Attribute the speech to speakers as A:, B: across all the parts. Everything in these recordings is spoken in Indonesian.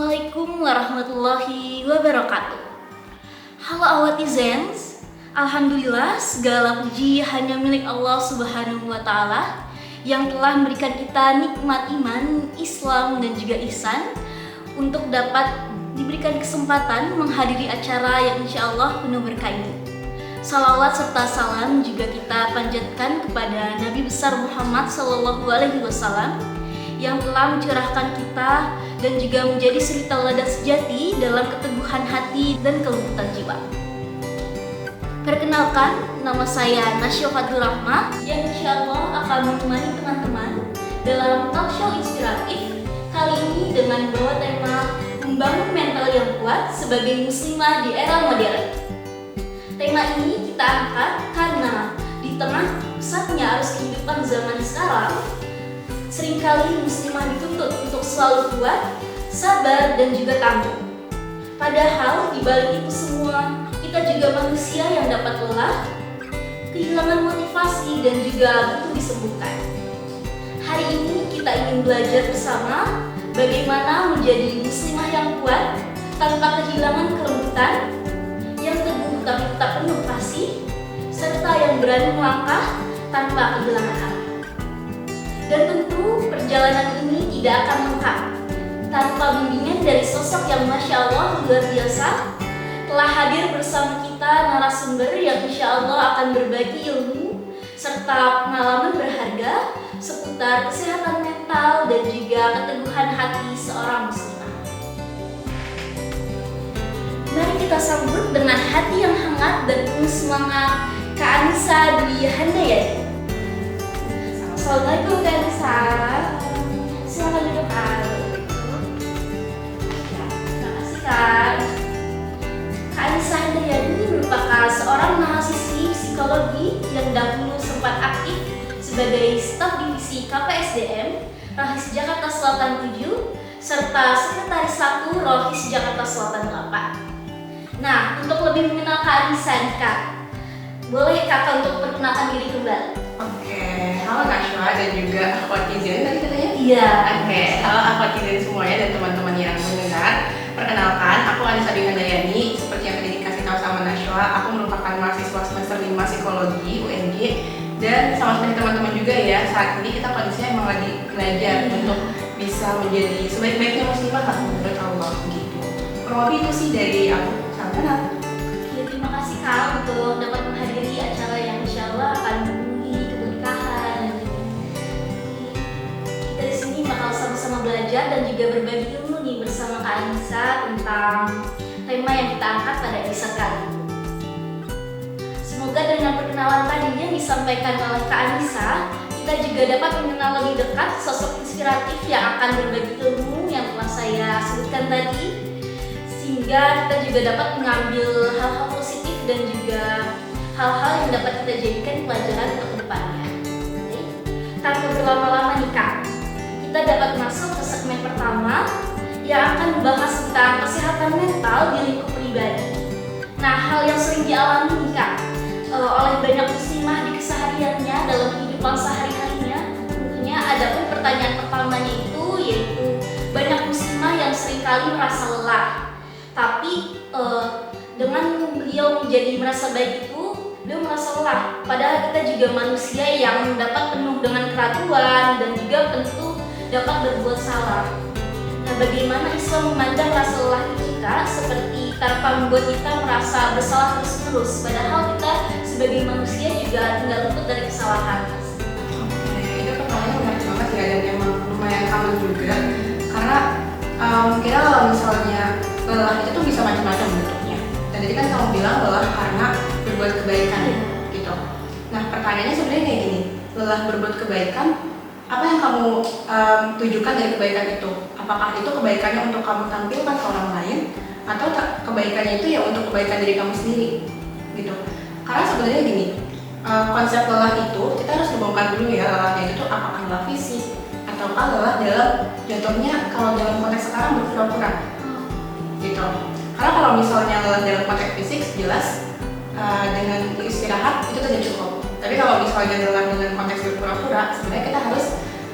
A: Assalamualaikum warahmatullahi wabarakatuh. Halo awatizens, alhamdulillah segala puji hanya milik Allah Subhanahu wa Ta'ala yang telah memberikan kita nikmat iman, Islam dan juga ihsan untuk dapat diberikan kesempatan menghadiri acara yang insya Allah penuh berkah ini. Salawat serta salam juga kita panjatkan kepada Nabi besar Muhammad SAW yang telah mencurahkan kita dan juga menjadi suri tauladan sejati dalam keteguhan hati dan kelembutan jiwa. Perkenalkan, nama saya Nasya Fatul Rahma yang insya Allah akan menemani teman-teman dalam talk show inspiratif kali ini dengan membawa tema membangun mental yang kuat sebagai muslimah di era modern. Tema ini kita angkat karena di tengah pesatnya arus kehidupan zaman sekarang, seringkali muslimah dituntut untuk selalu kuat, sabar, dan juga tangguh. Padahal di balik itu semua, kita juga manusia yang dapat lelah, kehilangan motivasi, dan juga butuh disembuhkan. Hari ini kita ingin belajar bersama bagaimana menjadi muslimah yang kuat tanpa kehilangan kelembutan, yang teguh tapi tetap penuh kasih, serta yang berani melangkah tanpa kehilangan arah. Dan tentu perjalanan ini tidak akan lengkap tanpa bimbingan dari sosok yang Masya Allah luar biasa. Telah hadir bersama kita narasumber yang insya Allah akan berbagi ilmu serta pengalaman berharga seputar kesehatan mental dan juga keteguhan hati seorang muslimah. Mari kita sambut dengan hati yang hangat dan penuh semangat Kak Anissa Dwi Handayani. Assalamualaikum Kak Anissa. Silakan duduk Kak. Ya, terima kasih Kak. Kak Anissa Handayani merupakan seorang mahasiswi psikologi yang dahulu sempat aktif sebagai staf divisi KPSDM Rohis Jakarta Selatan 7 serta sekretaris 1 Rohis Jakarta Selatan 8. Nah, untuk lebih mengenal Kak Anissa nih Kak, boleh Kakak untuk perkenalkan diri kembali?
B: Oke, halo Nashwa dan juga akhwatizen tadi katanya?
A: Iya.
B: Oke, halo akhwatizen semuanya dan teman-teman yang mendengar. Perkenalkan, aku Anissa Dwi Handayani. Seperti yang tadi dikasih tahu sama Nashwa, aku merupakan mahasiswa semester 5 psikologi UNJ. Dan sama seperti teman-teman juga ya, saat ini kita kondisinya emang lagi belajar untuk bisa menjadi sebaik-baiknya muslimah lah menurut Allah gitu. Kurang lebih itu sih dari aku. Salam kenal.
A: Ya, terima kasih Kak untuk dapat menghadiri acara yang insya Allah akan memenuhi keberkahan. Kita di sini bakal sama-sama belajar dan juga berbagi ilmu nih bersama Kak Anissa tentang tema yang kita angkat pada episode kali ini. Semoga dengan perkenalan tadi yang disampaikan oleh Kak Anissa, kita juga dapat mengenal lebih dekat sosok inspiratif yang akan berbagi ilmu yang telah saya sebutkan tadi, sehingga kita juga dapat mengambil hal-hal positif dan juga hal-hal yang dapat kita jadikan pelajaran untuk kedepannya. Oke. Tanpa berlama-lama nih Kak, kita dapat masuk ke segmen pertama yang akan membahas tentang kesehatan mental di lingkup pribadi. Nah, hal yang sering dialami nih Kak oleh banyak muslimah di kesehariannya dalam kehidupan sehari-harinya, tentunya ada pun pertanyaan pertamanya itu yaitu banyak muslimah yang seringkali merasa lelah. Tapi dengan beliau menjadi merasa baik itu, beliau merasa lelah. Padahal kita juga manusia yang dapat penuh dengan keraguan dan juga tentu dapat berbuat salah. Nah, bagaimana Islam memandang rasa lelah itu Kak? Seperti tanpa membuat kita merasa bersalah terus-menerus. Padahal kita sebagai manusia juga tidak luput dari kesalahan.
B: Oke, itu pertanyaannya menarik banget ya dan emang lumayan common juga. Karena kita kalau misalnya lelah itu tuh bisa macam-macam bentuknya. Dan tadi kan kamu bilang lelah karena berbuat kebaikan gitu. Nah, pertanyaannya sebenarnya kayak gini, lelah berbuat kebaikan, apa yang kamu tujukan dari kebaikan itu? Apakah itu kebaikannya untuk kamu tampilkan ke orang lain, atau kebaikannya itu ya untuk kebaikan diri kamu sendiri gitu? Karena sebenarnya gini, konsep lelah itu kita harus dibongkar dulu ya. Lelahnya itu tuh apakah lelah fisik ataukah lelah dalam contohnya kalau dalam konteks sekarang berpura-pura gitu. Karena kalau misalnya lelah dalam konteks fisik jelas dengan istirahat itu tidak cukup. Tapi kalau misalnya lelah dengan konteks berpura-pura, sebenarnya kita harus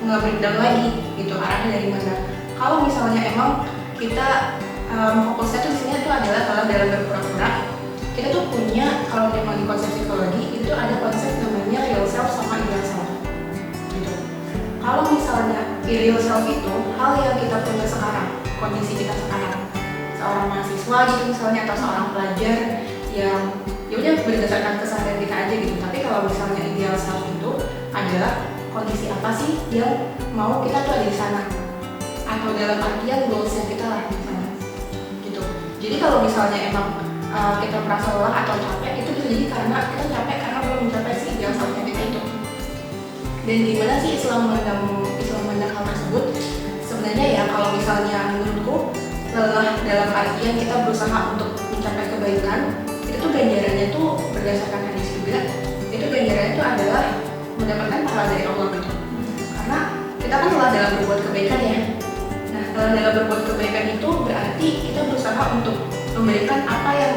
B: nge-breakdown lagi gitu arahnya dari mana. Kalau misalnya emang kita fokusnya tuh di sini tuh adalah kalau dalam berpura-pura kita tuh punya, kalau memang di konsep psikologi itu ada konsep namanya real self sama ideal self gitu. Kalau misalnya ideal self itu hal yang kita punya sekarang, kondisi kita sekarang, seorang mahasiswa gitu misalnya atau seorang pelajar yang ya udah berdasarkan keseharian kita aja gitu. Tapi kalau misalnya ideal self itu adalah kondisi apa sih yang mau kita tuh ada di sana, atau dalam artian goals yang kita lah di sana gitu. Jadi kalau misalnya emang kita merasa lelah atau capek, itu bisa jadi karena kita capek karena belum mencapai si ideal self-nya kita itu. Dan gimana sih Islam memandang hal tersebut? Sebenarnya ya kalau misalnya menurutku lelah dalam artian kita berusaha untuk mencapai kebaikan, itu tuh ganjarannya tuh berdasarkan hadis juga, itu ganjarannya tuh adalah mendapatkan pahala dari Allah gitu. Karena kita kan lelah dalam berbuat kebaikan ya. Nah, dalam berbuat kebaikan itu berarti kita berusaha untuk memberikan apa yang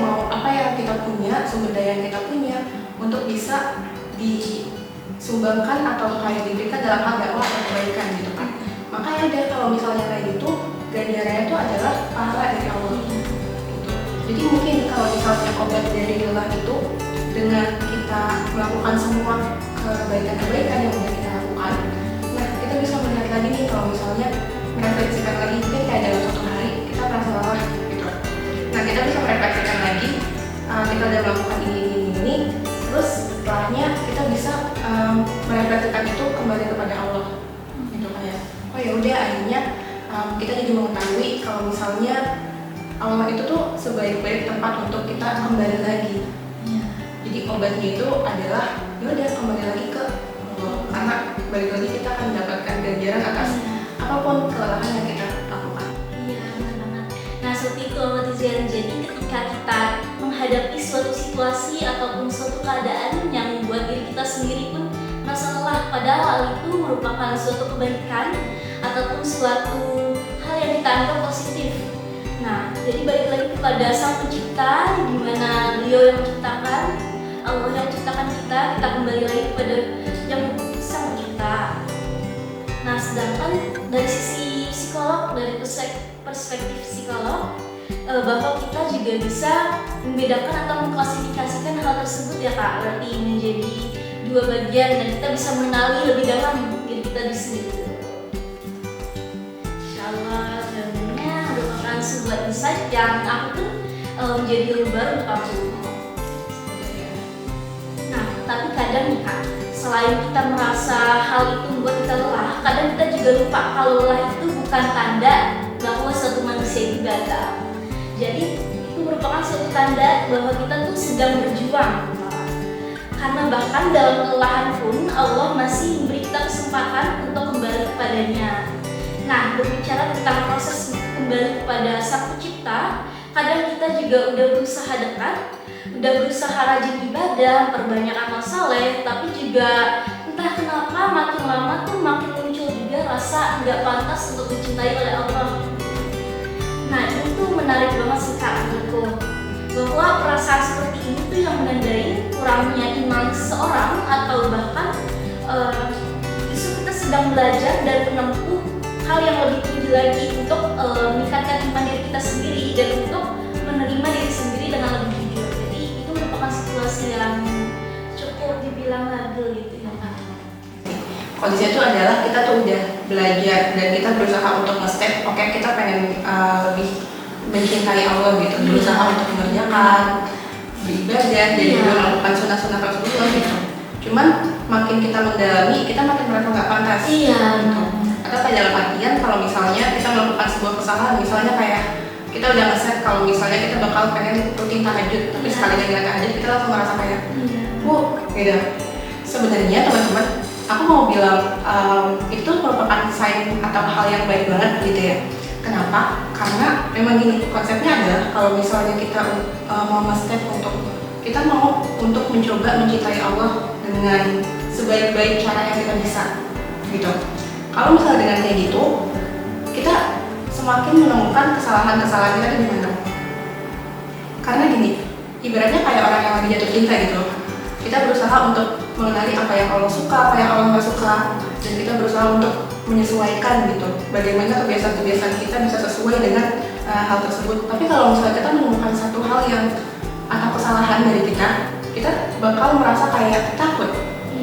B: kita punya, sumber daya yang kita punya untuk bisa disumbangkan atau kayak diberikan dalam hal dakwah atau kebaikan gitu kan. Makanya deh kalau misalnya kayak gitu, ganjarannya itu adalah pahala dari Allah gitu. Jadi mungkin kalau misalnya obat dari lelah itu dengan kita melakukan semua kebaikan-kebaikan yang udah kita lakukan, nah kita bisa melihat lagi nih kalau misalnya merefleksikan lagi, mungkin kayak dalam satu hari kita merasa lelah gitu. Nah kita bisa merefleksikan lagi, kita udah melakukan ini, terus setelahnya kita bisa merefleksikan itu kembali kepada Allah gitu kayak, oh ya udah akhirnya kita jadi mengetahui kalau misalnya Allah itu tuh sebaik-baik tempat untuk kita kembali lagi. Jadi obatnya itu adalah ya udah kembali lagi ke Allah, karena balik lagi kita akan mendapatkan ganjaran atas apapun kelelahan yang kita lakukan.
A: Iya, benar banget. Nah, seperti itu netizen. Jadi ketika kita menghadapi suatu situasi ataupun suatu keadaan yang membuat diri kita sendiri pun merasa lelah, padahal hal itu merupakan suatu kebaikan ataupun suatu hal yang kita anggap positif. Nah, jadi balik lagi kepada Sang Pencipta, di mana Beliau yang menciptakan, Allah yang menciptakan kita kembali lagi kepada yang Sang Pencipta. Nah, sedangkan dari sisi psikolog, dari perspektif psikolog, bahwa kita juga bisa membedakan atau mengklasifikasikan hal tersebut ya Kak, berarti menjadi dua bagian dan kita bisa mengenali lebih dalam diri kita di sendiri. Insyaallah jawabannya merupakan sebuah insight yang aku pun menjadi ilmu baru untuk aku. Nah, tapi kadang nih Kak, selain kita merasa hal itu membuat kita lelah, kadang kita juga lupa kalau lelah itu bukan tanda bahwa suatu manusia itu gagal. Jadi itu merupakan suatu tanda bahwa kita tuh sedang berjuang. Karena bahkan dalam kelelahan pun Allah masih memberi kita kesempatan untuk kembali kepadanya. Nah, berbicara tentang proses kembali kepada Sang Pencipta, kadang kita juga udah berusaha dekat, udah berusaha rajin ibadah, perbanyak amal saleh, tapi juga entah kenapa makin lama tuh makin muncul juga rasa nggak pantas untuk dicintai oleh Allah. Nah, ini tuh menarik banget sih Kak menurutku, bahwa perasaan seperti ini tuh yang menandai kurangnya iman seseorang, atau bahkan justru kita sedang belajar dan menempuh hal yang lebih tinggi lagi untuk meningkatkan iman diri kita sendiri dan untuk menerima diri sendiri dengan lebih jujur. Jadi itu merupakan situasi yang cukup dibilang labil gitu ya Kak.
B: Kondisinya itu adalah kita tuh udah belajar dan kita berusaha untuk nge-step, oke, kita pengen lebih mencintai Allah gitu, berusaha untuk mengerjakan beribadah dan juga melakukan sunnah-sunnah Rasulullah gitu. Cuman makin kita mendalami, kita makin merasa nggak pantas.
A: Iya.
B: Gitu. Atau kayak dalam artian kalau misalnya kita melakukan sebuah kesalahan, misalnya kayak kita udah nge-set kalau misalnya kita bakal pengen rutin tahajud, tapi sekalinya kita tahajud kita langsung merasa kayak, beda. Sebenarnya teman-teman, aku mau bilang itu merupakan sign atau hal yang baik banget gitu ya. Kenapa? Karena memang gini, konsepnya adalah kalau misalnya kita mau step kita mau untuk mencoba mencintai Allah dengan sebaik-baik cara yang kita bisa gitu. Kalau misalnya dengan kayak gitu, kita semakin menemukan kesalahan-kesalahan kita di mana. Karena gini, ibaratnya kayak orang yang lagi jatuh cinta gitu. Kita berusaha untuk mengenali apa yang Allah suka, apa yang Allah nggak suka, dan kita berusaha untuk menyesuaikan gitu. Bagaimana kebiasaan-kebiasaan kita bisa sesuai dengan hal tersebut. Tapi kalau misalnya kita menemukan satu hal yang atau kesalahan dari kita bakal merasa kayak takut,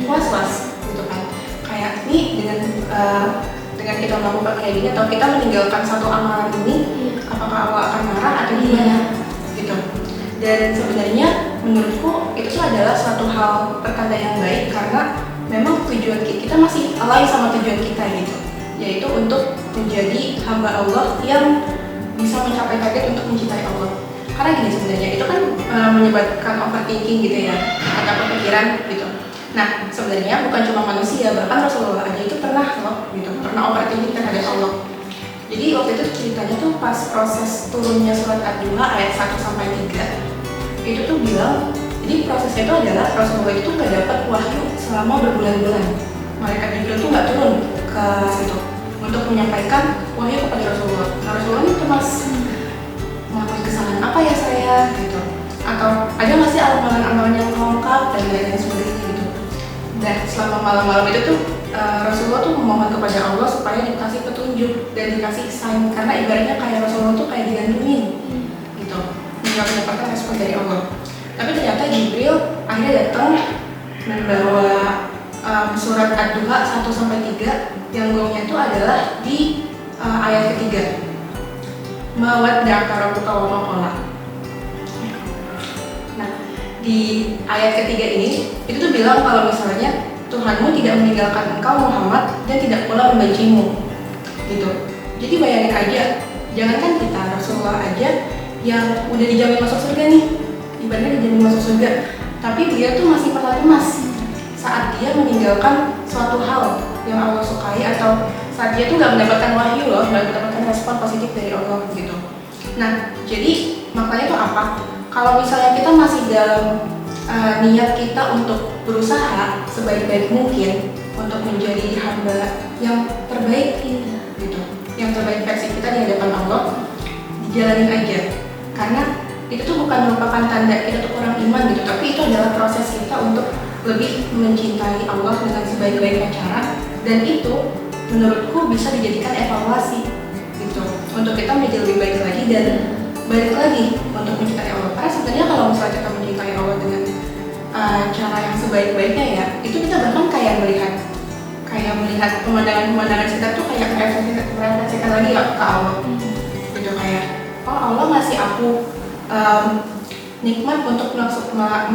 B: was-was gitu kan. Kayak ini dengan kita melakukan kayak gini atau kita meninggalkan satu amalan ini, apakah Allah akan marah atau gimana gitu. Dan sebenarnya menurutku itu tuh adalah suatu hal pertanda yang baik karena memang tujuan kita masih align sama tujuan kita gitu, yaitu untuk menjadi hamba Allah yang bisa mencapai target untuk mencintai Allah. Karena gini sebenarnya itu kan menyebabkan overthinking gitu ya, atau kepikiran gitu. Nah sebenarnya bukan cuma manusia, bahkan Rasulullah aja itu pernah loh gitu, pernah overthinking terhadap Allah. Jadi waktu itu ceritanya tuh pas proses turunnya surat Ad-Duha ayat 1-3 itu tuh bilang, jadi prosesnya itu adalah Rasulullah itu nggak dapat wahyu selama berbulan-bulan. Malaikat Jibril tuh nggak turun ke situ untuk menyampaikan wahyu kepada Rasulullah. Nah, Rasulullah itu masih melakukan kesalahan apa ya saya gitu, atau ada nggak sih amalan-amalan yang lengkap dan lain-lain sebagainya gitu. Dan selama malam-malam itu tuh Rasulullah tuh memohon kepada Allah supaya dikasih petunjuk dan dikasih sign, karena ibaratnya kayak Rasulullah tuh kayak digantungin gitu, nggak mendapatkan respon dari Allah. Tapi ternyata Jibril akhirnya datang membawa surat Ad-Duha 1-3 yang gongnya itu adalah di ayat ketiga. Mawadda'aka rabbuka wa ma qala. Nah, di ayat ketiga ini itu tuh bilang kalau misalnya Tuhanmu tidak meninggalkan engkau Muhammad dan tidak pula membencimu gitu. Jadi bayangin aja, jangankan kita, Rasulullah aja yang udah dijamin masuk surga nih, ibaratnya dijamin masuk surga, tapi dia tuh masih pernah cemas saat dia meninggalkan suatu hal yang Allah sukai, atau saat dia tuh nggak mendapatkan wahyu loh, nggak mendapatkan respon positif dari Allah gitu. Nah, jadi maknanya tuh apa? Kalau misalnya kita masih dalam niat kita untuk berusaha sebaik-baik mungkin untuk menjadi hamba yang terbaik gitu, yang terbaik versi kita di hadapan Allah, dijalanin aja. Karena itu tuh bukan merupakan tanda kita tuh kurang iman gitu, tapi itu adalah proses kita untuk lebih mencintai Allah dengan sebaik-baiknya cara, dan itu menurutku bisa dijadikan evaluasi gitu untuk kita menjadi lebih baik lagi dan balik lagi untuk mencintai Allah. Karena sebenarnya kalau misalnya kita mencintai Allah dengan cara yang sebaik-baiknya ya, itu kita bahkan kayak melihat pemandangan kita tuh kayak merefleksikan lagi ke Allah gitu, kayak oh Allah ngasih aku nikmat untuk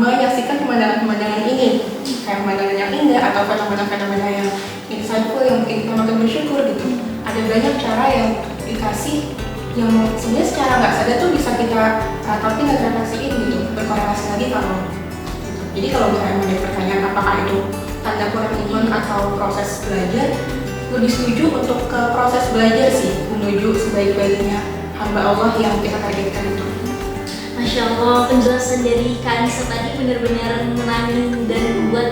B: menyaksikan pemandangan-pemandangan ini, kayak pemandangan yang indah atau fenomena-fenomena yang insightful yang bikin kita makin bersyukur gitu. Ada banyak cara yang dikasih yang sebenarnya secara nggak sadar tuh bisa kita ratapin dan refleksiin gitu, berkorelasi lagi kalau gitu. Jadi kalau misalnya mau ada pertanyaan apakah itu tanda kurang iman atau proses belajar, lebih setuju untuk ke proses belajar sih, menuju sebaik-baiknya hamba Allah yang kita targetkan itu.
A: Masya Allah, penjelasan dari Kak Anissa tadi benar-benar menenangin dan membuat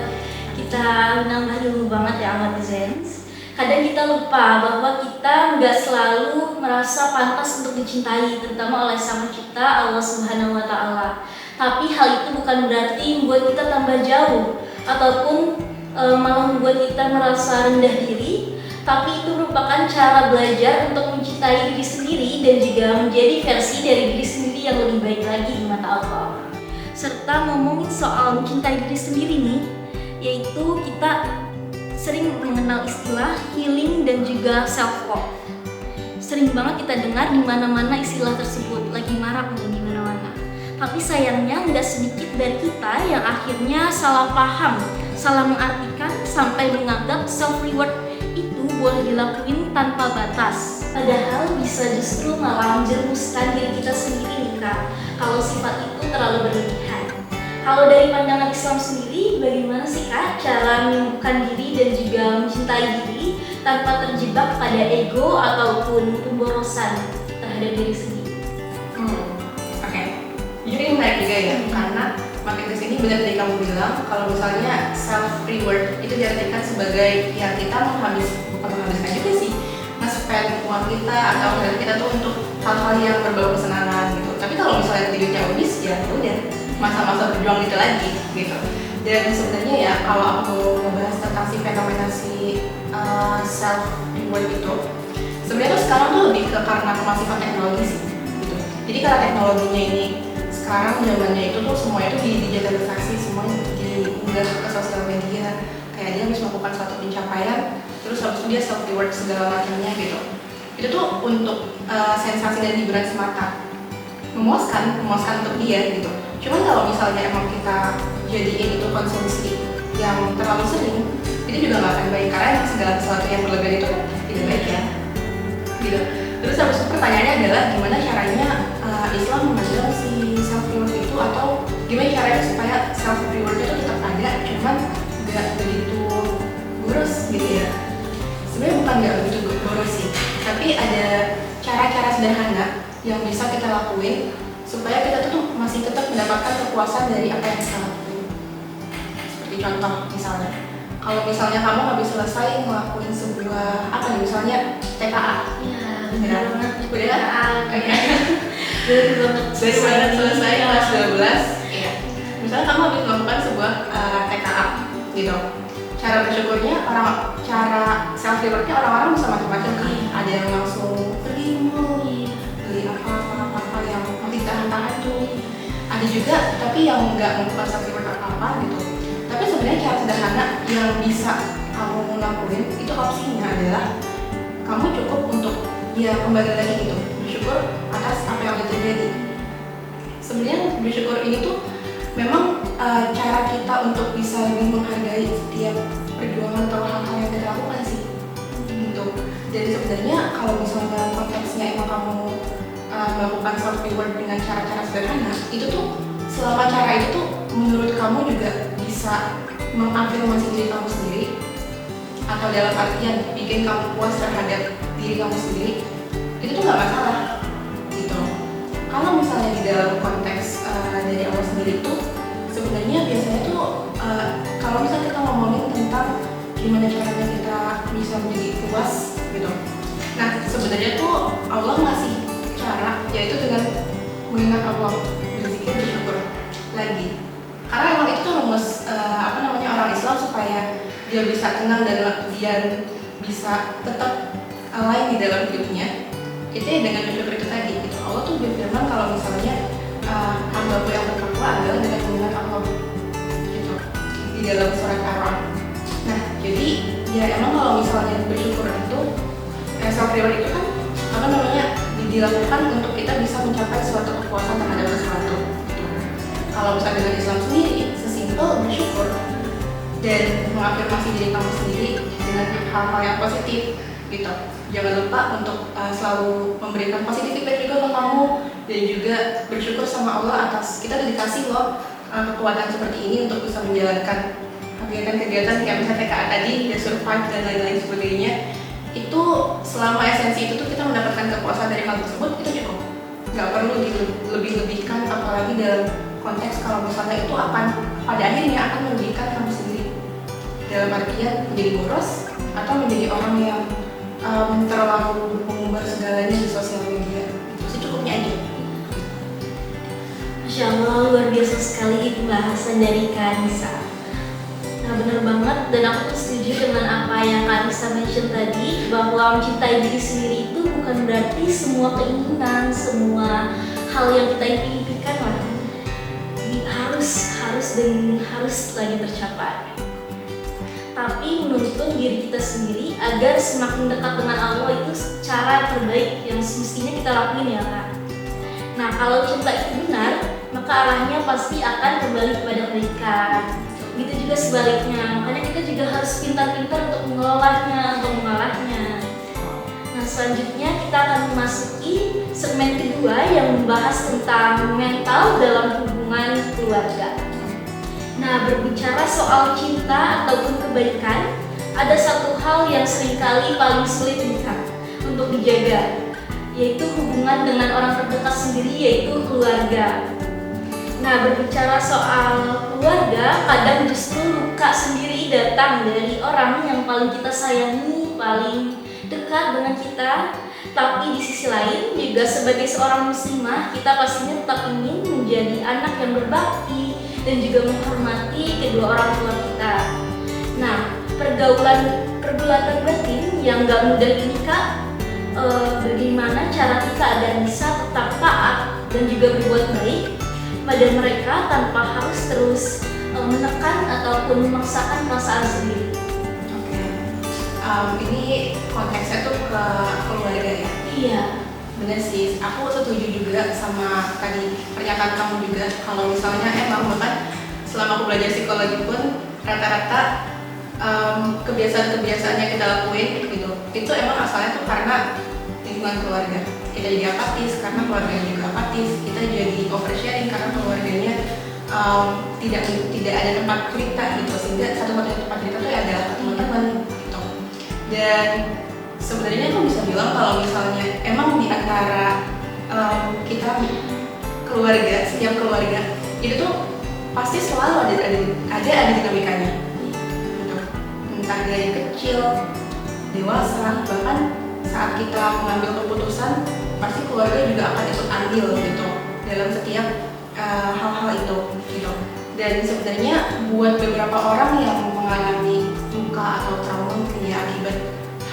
A: kita menambah ilmu banget ya Ahmad Zenz. Kadang kita lupa bahwa kita nggak selalu merasa pantas untuk dicintai, terutama oleh Sang Pencipta Allah Subhanahu Wa Taala. Tapi hal itu bukan berarti membuat kita tambah jauh ataupun malah membuat kita merasa rendah diri. Tapi itu merupakan cara belajar untuk mencintai diri sendiri dan juga menjadi versi dari diri sendiri yang lebih baik lagi di mata Allah. Serta ngomongin soal mencintai diri sendiri nih, yaitu kita sering mengenal istilah healing dan juga self love. Sering banget kita dengar di mana-mana istilah tersebut, lagi marak nih di mana-mana. Tapi sayangnya nggak sedikit dari kita yang akhirnya salah paham, salah mengartikan sampai menganggap self reward itu boleh dilakuin tanpa batas. Padahal bisa justru malah menjerumuskan diri kita sendiri nih Kak, kalau sifat itu terlalu berlebihan. Kalau dari pandangan Islam sendiri, bagaimana sih Kak cara menyembuhkan diri dan juga mencintai diri tanpa terjebak pada ego ataupun pemborosan terhadap diri sendiri?
B: Oke. Jadi ini menarik juga ya, karena makin kesini benar tadi kamu bilang kalau misalnya self reward itu diartikan sebagai ya kita bukan menghabiskan juga sih, nge-spend uang kita atau dari kita tuh untuk hal-hal yang berbau kesenangan gitu. Tapi kalau misalnya tidurnya habis ya udah masa-masa berjuang itu lagi gitu. Dan sebenarnya ya kalau aku ngebahas tentang si fenomena self reward itu, sebenarnya tuh sekarang tuh lebih ke karena kemasihan teknologi sih Jadi karena teknologinya ini sekarang zamannya itu tuh semua itu digitalisasi, semua diunggah ke sosial media. Kayak dia habis melakukan suatu pencapaian, terus habis itu dia self reward segala macamnya gitu. Itu tuh untuk sensasi dan hiburan semata, memuaskan untuk dia gitu. Cuman kalau misalnya emang kita jadiin itu konsumsi yang terlalu sering, itu juga nggak akan baik, karena segala sesuatu yang berlebihan itu kan tidak baik ya gitu. Terus habis itu pertanyaannya adalah gimana caranya Islam memandang si self reward itu, atau gimana caranya supaya self reward itu tetap ada, cuman nggak begitu boros gitu ya. Sebenarnya bukan nggak begitu boros sih, tapi ada cara-cara sederhana yang bisa kita lakuin supaya kita tuh masih tetap mendapatkan kepuasan dari apa yang kita lakuin. Seperti contoh misalnya, kalau misalnya kamu habis selesai ngelakuin sebuah apa nih, misalnya TKA.
A: Benar banget.
B: Udah
A: Baru banget
B: selesai kelas 12. Iya. Misalnya kamu habis melakukan sebuah TKA gitu. Cara bersyukurnya, cara self rewardnya orang-orang bisa macam-macam kan. Ada yang langsung pergi beli apa yang masih tahan-tahan tuh. Ada juga tapi yang nggak melakukan self reward apa-apa gitu. Tapi sebenarnya cara sederhana yang bisa kamu lakuin itu opsinya adalah kamu cukup untuk ya kembali lagi gitu, bersyukur atas apa yang udah terjadi. Sebenarnya bersyukur ini tuh memang cara kita untuk bisa lebih menghargai setiap perjuangan atau hal-hal yang kita lakukan sih gitu. Jadi sebenarnya kalau misalnya konteksnya emang kamu melakukan self reward dengan cara-cara sederhana, itu tuh selama cara itu tuh menurut kamu juga bisa mengafirmasi diri kamu sendiri, atau dalam artian bikin kamu puas terhadap diri kamu sendiri, itu tuh nggak masalah gitu. Kalau misalnya di dalam konteks dari Allah sendiri tuh sebenarnya biasanya tuh kalau misalnya kita ngomongin tentang gimana caranya kita bisa menjadi puas gitu, nah sebenarnya tuh Allah ngasih cara, yaitu dengan mengingat Allah, berzikir, bersyukur lagi. Karena emang itu tuh rumus orang Islam supaya dia bisa tenang dan dia bisa tetap lain di dalam hidupnya, itu ya dengan bersyukur itu tadi gitu. Allah tuh berfirman kalau misalnya hamba-Ku yang bertakwa adalah dengan mengingat Allah gitu di dalam surat Ar-Ra'd. Nah jadi ya emang kalau misalnya bersyukur itu self reward itu kan dilakukan untuk kita bisa mencapai suatu kepuasan terhadap sesuatu gitu. Kalau misalnya dengan Islam sendiri sesimpel bersyukur dan mengafirmasi diri kamu sendiri dengan hal-hal yang positif gitu. Jangan lupa untuk selalu memberikan positif feedback juga ke kamu, dan juga bersyukur sama Allah atas kita udah dikasih loh kekuatan seperti ini untuk bisa menjalankan kegiatan-kegiatan kayak misalnya TKA tadi, dan survive dan lain-lain sebagainya. Itu selama esensi itu tuh kita mendapatkan kepuasan dari hal tersebut, itu cukup. Nggak perlu dilebih-lebihkan, apalagi dalam konteks kalau misalnya itu akan pada akhirnya akan merugikan kamu sendiri, dalam artian menjadi boros atau menjadi orang yang terlalu mengumbar segalanya di sosial media. Itu secukupnya aja.
A: Masya Allah, luar biasa sekali pembahasan dari Kak Anissa. Nah bener banget, dan aku tuh setuju dengan apa yang Kak Anissa mention tadi, bahwa mencintai diri sendiri itu bukan berarti semua keinginan, semua hal yang kita impikan lah harus lagi tercapai. Tapi menuntun diri kita sendiri agar semakin dekat dengan Allah itu cara terbaik yang semestinya kita lakuin ya Kak. Nah kalau cinta itu benar, maka arahnya pasti akan kembali kepada kebaikan. Gitu juga sebaliknya, makanya kita juga harus pintar-pintar untuk mengelolanya. Nah selanjutnya kita akan memasuki segmen kedua yang membahas tentang mental dalam hubungan keluarga. Nah berbicara soal cinta ataupun kebaikan, ada satu hal yang seringkali paling sulit untuk dijaga, yaitu hubungan dengan orang terdekat sendiri, yaitu keluarga. Nah berbicara soal keluarga, kadang justru luka sendiri datang dari orang yang paling kita sayangi, paling dekat dengan kita. Tapi di sisi lain juga sebagai seorang muslimah, kita pastinya tetap ingin menjadi anak yang berbakti dan juga menghormati kedua orang tua kita. Nah pergulatan batin yang gak mudah ini Kak, bagaimana cara kita agar bisa tetap taat dan juga berbuat baik pada mereka tanpa harus terus menekan ataupun memaksakan perasaan sendiri.
B: Oke. Ini konteksnya tuh ke keluarga ya?
A: Iya.
B: Bener sih, aku setuju juga sama tadi pernyataan kamu juga. Kalau misalnya emang bahkan selama aku belajar psikologi pun rata-rata kebiasaan-kebiasaan yang kita lakuin gitu, itu emang asalnya tuh karena lingkungan keluarga. Kita jadi apatis karena keluarganya juga apatis. Kita jadi oversharing karena keluarganya tidak ada tempat cerita gitu, sehingga satu-satunya tempat cerita tuh adalah teman-teman gitu. Dan sebenarnya aku bisa bilang kalau misalnya emang di antara kita keluarga, setiap keluarga itu tuh pasti selalu ada dinamikanya gitu. Entah dari kecil, dewasa, bahkan saat kita mengambil keputusan pasti keluarga juga akan ikut andil gitu dalam setiap hal-hal itu gitu. Dan sebenarnya buat beberapa orang yang mengalami luka atau trauma ya akibat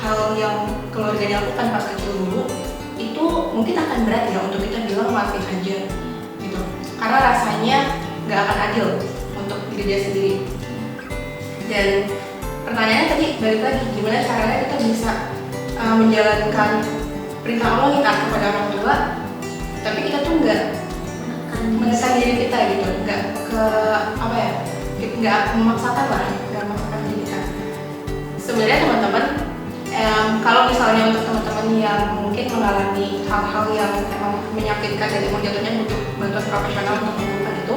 B: hal yang keluarganya lakukan pas kecil dulu, itu mungkin akan berat ya untuk kita bilang maafin aja gitu, karena rasanya nggak akan adil untuk diri dia sendiri. Dan pertanyaannya tadi balik lagi, gimana caranya kita bisa menjalankan perintah Allah kita kepada orang tua, tapi kita tuh nggak menekan diri kita gitu, nggak ke apa ya, nggak memaksakan lah, nggak memaksakan diri kita. Sebenarnya teman-teman, kalau misalnya untuk teman-teman yang mungkin mengalami hal-hal yang emang menyakitkan dan emang jatuhnya butuh bantuan profesional untuk menyembuhkan itu,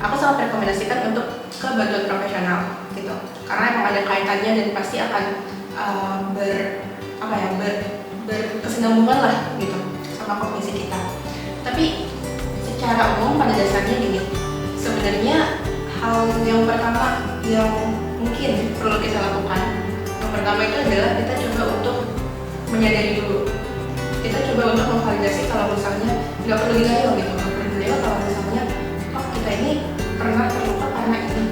B: aku sangat rekomendasikan untuk ke bantuan profesional gitu, karena emang ada kaitannya dan pasti akan berkesinambungan lah gitu sama kondisi kita. Tapi secara umum pada dasarnya gini, sebenarnya hal yang pertama yang mungkin perlu kita lakukan, yang pertama itu adalah kita coba untuk menyadari dulu, kita coba untuk memvalidasi kalau misalnya nggak perlu denial gitu, nggak perlu denial kalau misalnya oh kita ini pernah terluka karena ini,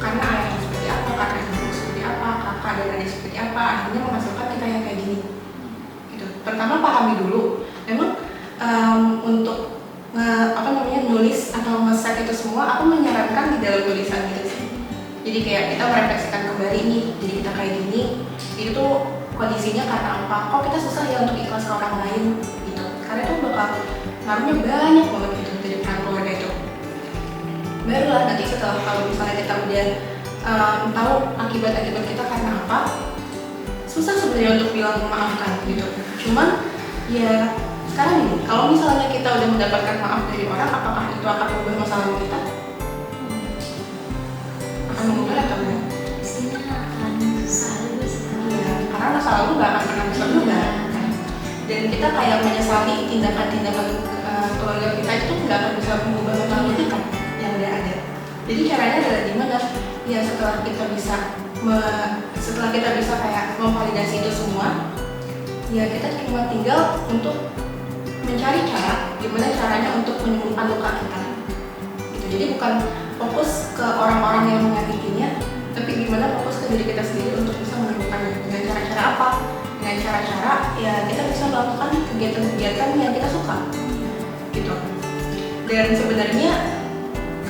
B: karena ayah seperti apa, karena ibu seperti apa, kakak dan adik seperti apa, akhirnya menghasilkan kita yang kayak gini gitu. Pertama pahami dulu, memang untuk nulis atau nge-set itu semua, aku menyarankan di dalam tulisan gitu sih. Jadi kayak kita merefleksikan kembali nih, jadi kita kayak gini, itu tuh kondisinya karena apa? Kok kita susah ya untuk ikhlas ke orang lain gitu? Karena itu bakal ngaruhnya banyak banget gitu dari peran keluarga itu. Barulah nanti setelah kalau misalnya kita udah tahu akibat-akibat kita karena apa, susah sebenarnya untuk bilang memaafkan gitu. Cuman ya sekarang ini, kalau misalnya kita udah mendapatkan maaf dari orang, apakah itu akan mengubah masalah kita? Akan mengubah atau enggak?
A: Pastinya akan susah sekali.
B: Ya, karena masa lalu nggak akan pernah bisa berubah. Dan kita kayak menyesali tindakan-tindakan keluarga kita itu nggak akan bisa mengubah masa lalu kita yang udah ada. Jadi caranya adalah gimana? Ya setelah kita bisa kayak memvalidasi itu semua, ya kita cuma tinggal untuk mencari cara gimana caranya untuk menyembuhkan luka kita gitu. Jadi bukan fokus ke orang-orang yang menyakitinya, tapi gimana fokus ke diri kita sendiri untuk bisa menyembuhkannya. Dengan cara-cara apa? Dengan cara-cara ya kita bisa melakukan kegiatan-kegiatan yang kita suka gitu. Dan sebenarnya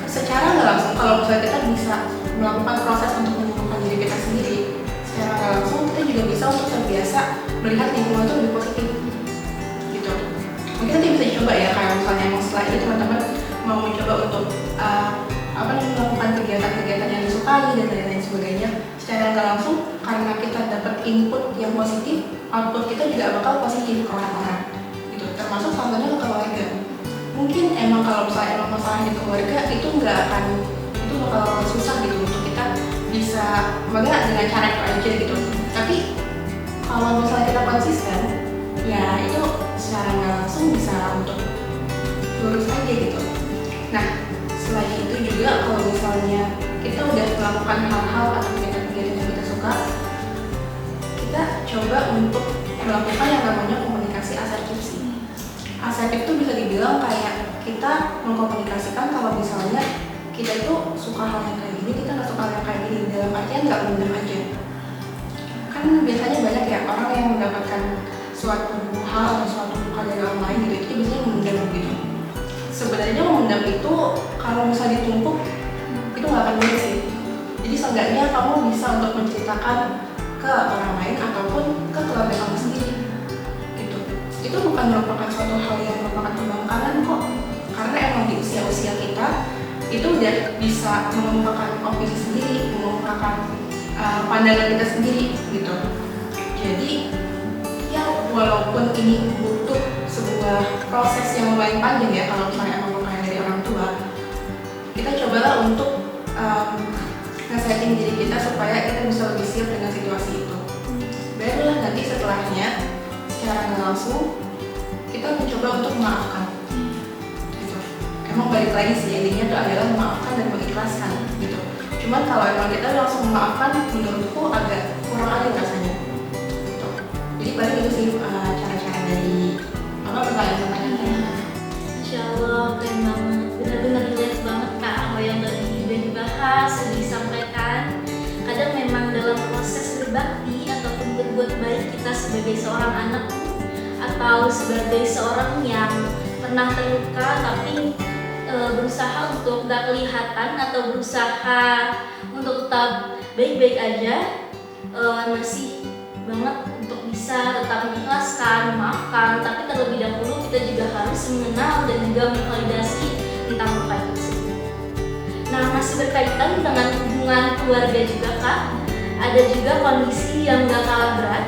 B: secara nggak langsung, kalau misalnya kita bisa melakukan proses untuk menyembuhkan diri kita sendiri secara nggak langsung, kita juga bisa untuk terbiasa melihat lingkungan itu lebih positif gitu. Mungkin nanti bisa dicoba ya, kayak misalnya emang setelah itu teman-teman mau mencoba untuk melakukan kegiatan-kegiatan yang disukai dan lain-lain sebagainya secara nggak langsung, karena kita dapat input yang positif, output kita juga bakal positif ke orang-orang gitu, termasuk contohnya ke keluarga. Mungkin emang kalau misalnya emang masalah di keluarga itu bakal susah gitu untuk kita bisa dengan cara itu aja gitu. Tapi kalau misalnya kita konsisten, ya itu secara nggak langsung bisa untuk lurus aja gitu. Nah, selain itu juga kalau misalnya kita udah melakukan hal-hal atau kegiatan-kegiatan yang kita suka, kita coba untuk melakukan yang namanya komunikasi asertif sih. Asertif itu bisa dibilang kayak kita mengkomunikasikan kalau misalnya kita itu suka hal yang kayak gini, kita nggak suka hal yang kayak gini, dalam artian nggak mendem aja. Kan biasanya banyak ya orang yang mendapatkan suatu hal atau suatu luka dari orang lain gitu, itu sebenarnya memendam itu kalau misalnya ditumpuk itu nggak akan baik sih. Jadi seenggaknya kamu bisa untuk menceritakan ke orang lain ataupun ke keluarga kamu sendiri gitu. Itu bukan merupakan suatu hal yang merupakan kebanggaan kok, karena emang di usia-usia kita itu udah bisa mengemukakan opini sendiri, mengemukakan pandangan kita sendiri gitu. Jadi ya walaupun ini butuh sebuah proses yang lumayan panjang ya kalau misalnya emang bukan dari orang tua, kita cobalah untuk nge-setting diri kita supaya kita bisa lebih siap dengan situasi itu. Barulah nanti setelahnya secara nggak langsung kita mencoba untuk memaafkan gitu. Emang balik lagi sih, intinya itu adalah memaafkan dan mengikhlaskan gitu. Cuman kalau emang kita langsung memaafkan, menurutku agak kurang adil rasanya gitu. Jadi paling itu sih cara-cara dari pertanyaan-pertanyaannya.
A: Insya Allah keren banget, benar-benar relate banget Kak apa yang tadi udah dibahas, udah disampaikan. Kadang memang dalam proses berbakti ataupun berbuat baik kita sebagai seorang anak atau sebagai seorang yang pernah terluka tapi berusaha untuk gak kelihatan atau berusaha untuk tetap baik-baik aja, masih banget untuk bisa tetap mengikhlaskan, memaafkan, tapi terlebih dahulu kita juga harus mengenal dan juga memvalidasi tentang luka tersebut. Nah, masih berkaitan dengan hubungan keluarga juga Kak, ada juga kondisi yang gak kalah berat.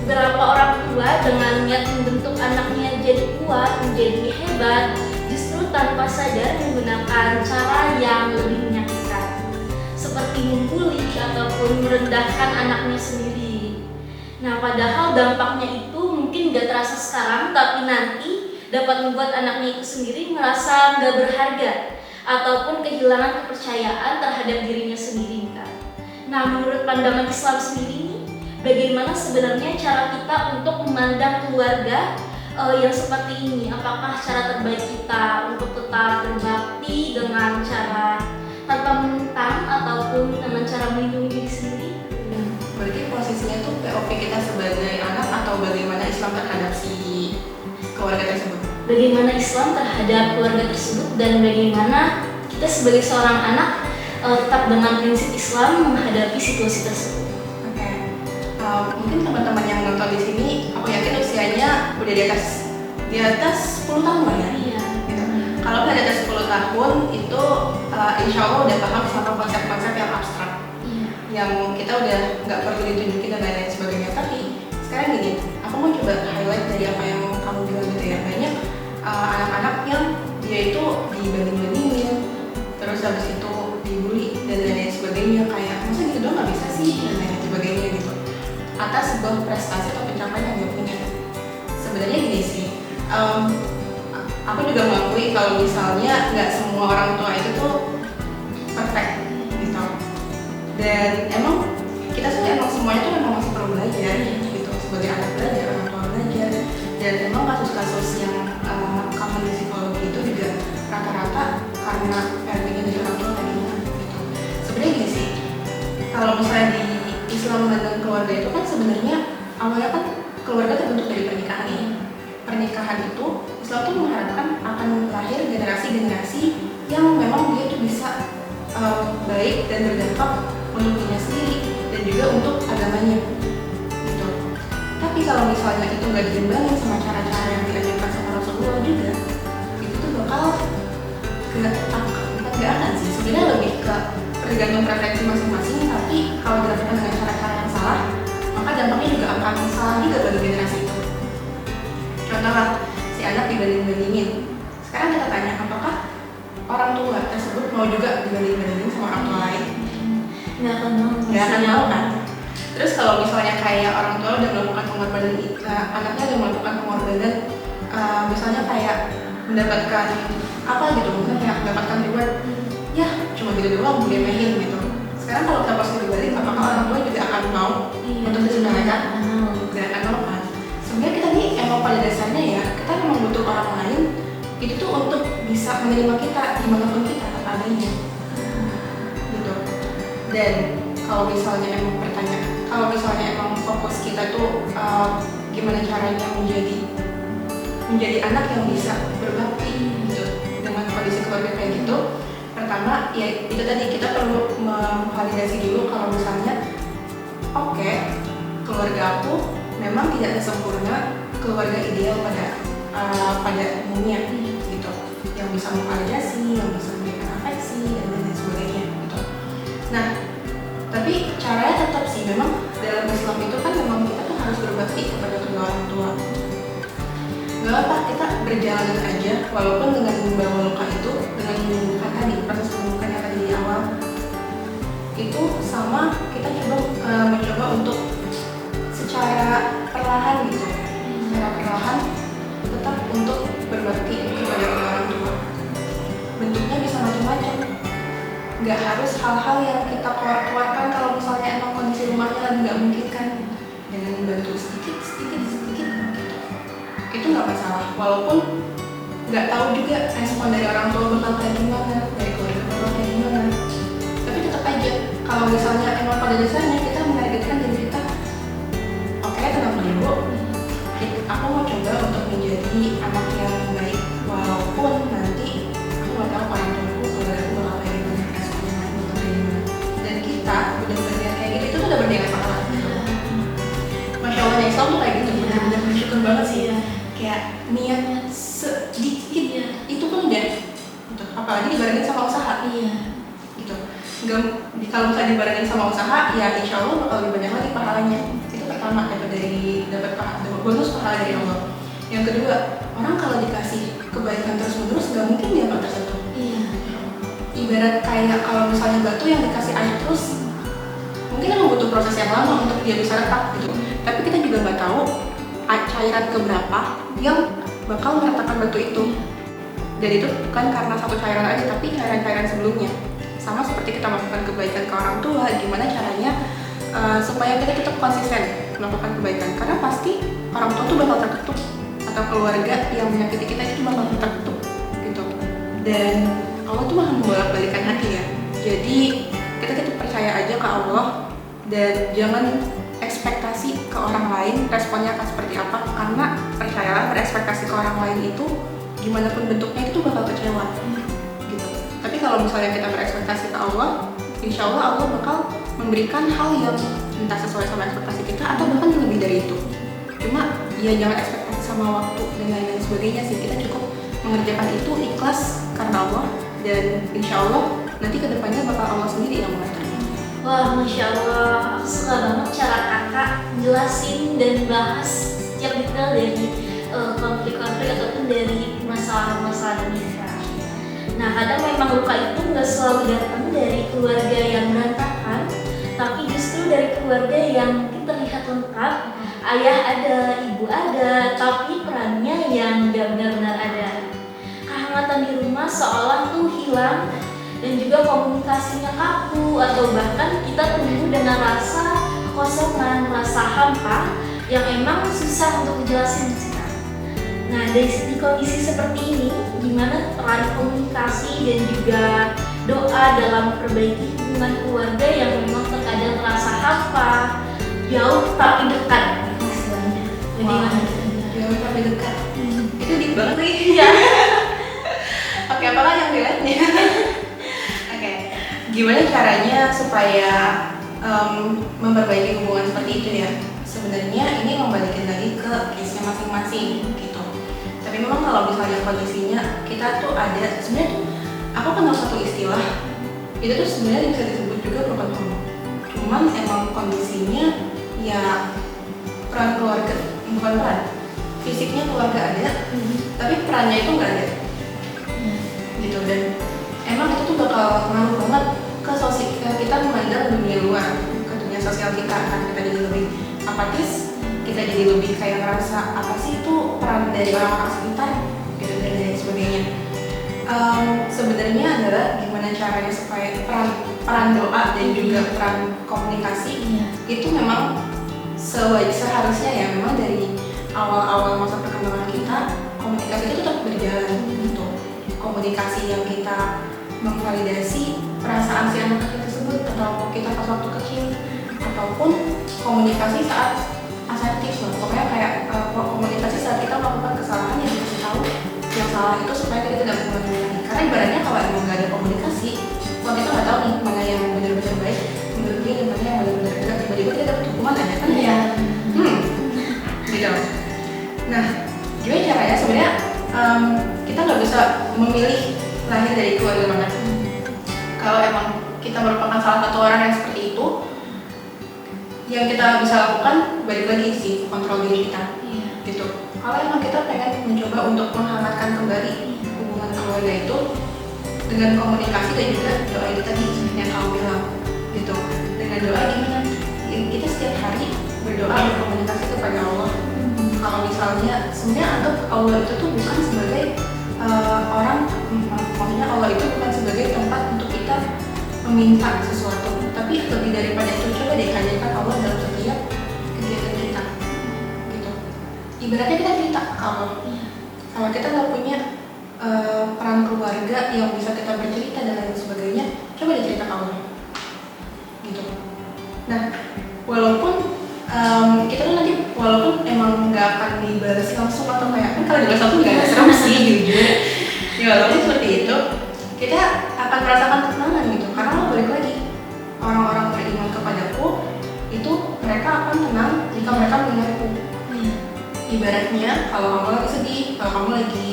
A: Beberapa orang tua dengan niat membentuk anaknya jadi kuat, menjadi hebat, justru tanpa sadar menggunakan cara yang lebih menyakitkan, seperti membuli ataupun merendahkan anaknya sendiri. Nah, padahal dampaknya itu mungkin gak terasa sekarang, tapi nanti dapat membuat anaknya itu sendiri merasa gak berharga ataupun kehilangan kepercayaan terhadap dirinya sendiri Kak. Nah, menurut pandangan Islam sendiri nih, bagaimana sebenarnya cara kita untuk memandang keluarga yang seperti ini? Apakah cara terbaik kita untuk tetap berbakti dengan cara tanpa menentang ataupun dengan cara melindungi diri sendiri?
B: Berarti posisinya tuh POV kita sebagai anak atau bagaimana Islam terhadap si keluarga tersebut?
A: Bagaimana Islam terhadap keluarga tersebut dan bagaimana kita sebagai seorang anak tetap dengan prinsip Islam menghadapi situasi tersebut?
B: Oke. Mungkin teman-teman yang nonton di sini, aku yakin usianya udah di atas 10 tahun lah ya.
A: Iya.
B: Gitu. Kalau udah di atas 10 tahun itu insya Allah udah paham sama konsep-konsep yang abstrak. Yang kita udah nggak perlu ditunjukin dan lain-lain sebagainya. Tapi sekarang gini, aku mau coba highlight dari apa yang kamu bilang gitu ya. Banyak anak-anak yang dia itu dibanding-bandingin, terus habis itu dibully dan lain-lain sebagainya. Kayak masa gitu doang nggak bisa sih dan lain-lain sebagainya gitu. Atas sebuah prestasi atau pencapaian yang dia punya. Sebenarnya gini sih, aku juga mengakui kalau misalnya nggak semua orang tua itu tuh perfect gitu. Dan emang kita tuh emang semuanya tuh memang masih perlu belajar gitu, sebagai anak belajar, orang tua belajar. Dan emang kasus-kasus yang common di psikologi itu juga rata-rata karena parentingnya dari orang tua tadinya gitu. Sebenarnya gini sih, kalau misalnya di Islam dan keluarga itu kan sebenarnya awalnya kan keluarga terbentuk dari pernikahan nih. Pernikahan itu Islam tuh mengharapkan akan lahir generasi-generasi yang memang dia tuh bisa baik dan berdampak untuk dirinya sendiri dan juga untuk agamanya gitu. Tapi kalau misalnya itu nggak diimbangi sama cara-cara yang diajarkan sama Rasulullah juga, itu tuh bakal nggak akan sih. Sebenarnya lebih ke tergantung preferensi masing-masing. Tapi kalau dilakukan dengan cara-cara yang salah, maka dampaknya juga akan salah juga bagi generasi itu. Contohnya si anak dibanding-bandingin. Sekarang kita tanya, apakah orang tua tersebut mau juga dibanding-bandingin sama orang tua lain?
A: Nggak akan mau.
B: Nggak akan mau kan? Terus kalau misalnya kayak orang tua udah melakukan pengorbanan, anaknya udah melakukan pengorbanan, misalnya kayak mendapatkan apa gitu, mungkin kayak mendapatkan reward, ya cuma gitu doang diremehin gitu. Sekarang kalau kita pasti berbalik, apakah orang tua juga akan mau untuk disebarkan? Nggak akan mau kan? Sebenarnya kita nih emang pada dasarnya ya, kita memang butuh orang lain itu tuh untuk bisa menerima kita dimanapun kita apa adanya gitu. Dan kalau misalnya emang kalau misalnya emang fokus kita tuh gimana caranya menjadi menjadi anak yang bisa berbakti gitu dengan kondisi keluarga kayak gitu. Pertama ya itu tadi, kita perlu memvalidasi dulu kalau misalnya oke, keluarga aku memang tidak sempurna keluarga ideal pada umumnya gitu, yang bisa memvalidasi, yang bisa memberikan afeksi dan lain sebagainya gitu. Nah, tapi caranya tetap sih memang dalam Islam itu kan memang kita tuh harus berbakti kepada kedua orang tua. Gak apa, kita berjalan aja walaupun dengan membawa luka itu, dengan menyembuhkan tadi, proses penyembuhan yang tadi di awal itu sama kita mencoba untuk secara perlahan gitu ya, secara perlahan tetap untuk berbakti kepada kedua orang tua. Bentuknya bisa macam-macam, nggak harus hal-hal yang kita keluarkan kalau misalnya emang kondisi rumahnya lagi nggak memungkinkan, dengan membantu sedikit gitu. Itu nggak masalah, walaupun nggak tahu juga respon dari orang tua bakal kayak gimana, dari keluarga bakal kayak gimana, tapi tetap aja kalau misalnya emang pada dasarnya kita menargetkan diri kita, oke, tenang dulu, aku mau coba untuk menjadi anak yang baik, walaupun nanti aku nggak tahu orang tuaku, keluarga aku bakal kayak gimana, responnya bakal kayak gimana, dan kita udah berniat kayak gitu, itu tuh udah berniat pahala. Masya Allah, Islam tuh kayak gitu, benar-benar bersyukur banget sih ya. Kayak niat sedikit itu pun udah gitu. Apalagi dibarengin sama usaha gitu. Kalau misalnya dibarengin sama usaha, ya insya Allah bakal lebih banyak lagi pahalanya. Itu pertama, dapat bonus pahala dari Allah. Yang kedua, orang kalau dikasih kebaikan terus-menerus nggak mungkin dia nggak tersentuh. Ibarat kayak kalau misalnya batu yang dikasih air terus, mungkin emang butuh proses yang lama untuk dia bisa retak gitu. Tapi kita juga nggak tahu cairan keberapa yang bakal meratakan batu itu. Dan itu bukan karena satu cairan aja, tapi cairan-cairan sebelumnya. Sama seperti kita melakukan kebaikan ke orang tua, gimana caranya supaya kita tetap konsisten melakukan kebaikan. Karena pasti orang tua tuh bakal tertutup, atau keluarga yang menyakiti kita itu bakal tertutup gitu. Dan Allah tuh bakal membolak-balikan hati ya. Jadi kita tetap percaya aja ke Allah dan jangan ekspektasi ke orang lain responnya akan seperti apa, karena percayalah, berekspektasi ke orang lain itu gimana pun bentuknya itu bakal kecewa gitu. Tapi kalau misalnya kita berekspektasi ke Allah, insya Allah Allah bakal memberikan hal yang entah sesuai sama ekspektasi kita atau bahkan lebih dari itu. Cuma ya jangan ekspektasi sama waktu dan lain sebagainya sih. Kita cukup mengerjakan itu ikhlas karena Allah, dan insya Allah nanti kedepannya bakal Allah sendiri yang mengatur.
A: Wah, Masya Allah, aku suka banget cara kakak jelasin dan bahas setiap detail dari konflik-konflik ataupun dari masalah-masalah nikah. Nah, kadang memang luka itu nggak selalu datang dari keluarga yang berantakan, tapi justru dari keluarga yang terlihat lengkap, ayah ada, ibu ada, tapi perannya yang nggak benar-benar ada. Kehangatan di rumah seolah tuh hilang, dan juga komunikasinya kaku, atau bahkan kita tumbuh dengan rasa kekosongan, rasa hampa yang emang susah untuk dijelasin kita. Nah, di kondisi seperti ini, gimana peran komunikasi dan juga doa dalam memperbaiki hubungan keluarga yang memang terkadang terasa hampa, jauh tapi dekat istilahnya. Bagaimana?
B: Jauh tapi dekat. Itu deep banget nih.
A: Iya.
B: Oke, apakah yang dilihatnya? Gimana caranya supaya memperbaiki hubungan seperti itu ya? Sebenarnya ini membalikin lagi ke case-nya masing-masing gitu. Tapi memang kalau misalnya kondisinya kita tuh ada, sebenarnya aku kenal satu istilah, itu tuh sebenarnya bisa disebut juga broken home. Cuman emang kondisinya ya peran keluarga, bukan peran, fisiknya keluarga ada, tapi perannya itu nggak ada gitu. Dan emang itu tuh bakal ngaruh banget ke kita memandang dunia luar, ke dunia sosial kita. Kan kita jadi lebih apatis, kita jadi lebih kayak ngerasa apa sih itu peran dari orang-orang sekitar gitu, dan lain sebagainya. Sebenarnya adalah gimana caranya supaya peran doa dan juga peran komunikasi itu memang seharusnya ya, memang dari awal-awal masa perkembangan kita komunikasi itu tetap berjalan gitu. Komunikasi yang kita memvalidasi perasaan si anak kecil tersebut, atau kita pas waktu kecil, ataupun komunikasi saat asertif loh. Pokoknya kayak komunikasi saat kita melakukan kesalahan yang salah itu supaya kita tidak mengulangi. Karena ibaratnya kalau emang nggak ada komunikasi, kalau kita nggak tahu nih mana yang benar-benar baik menurut dia dan mana yang benar-benar enggak, tiba-tiba kita dapat hukuman aja kan ya. Gitu. Nah, gimana caranya sebenarnya kita nggak bisa memilih lahir dari keluarga mana. Kalau emang kita merupakan salah satu orang yang seperti itu, yang kita bisa lakukan balik lagi sih kontrol diri kita. Gitu. Kalau emang kita pengen mencoba untuk menghangatkan kembali hubungan keluarga itu dengan komunikasi dan juga doa itu tadi yang kamu bilang gitu. Dengan doa gimana? Kita setiap hari berdoa berkomunikasi kepada Allah. Kalau misalnya sebenarnya anggap Allah itu tuh bukan sebagai orang, maksudnya Allah itu bukan sebagai tempat untuk kita meminta sesuatu, tapi lebih daripada itu coba deh hadirkan Allah dalam setiap kegiatan kita. Ibaratnya kita cerita kalau kita nggak punya peran keluarga yang bisa kita bercerita dan lain sebagainya, coba dicerita ke Allah gitu. Nah, walaupun kita tuh nanti walaupun emang nggak akan dibalas langsung atau kayak kan kalau dibalas langsung nggak ada serem sih jujur ya, walaupun seperti itu kita akan merasakan ketenangan gitu, karena lo balik lagi orang-orang beriman kepadaku itu mereka akan tenang jika mereka mendengarku. Ibaratnya kalau kamu lagi sedih, kalau kamu lagi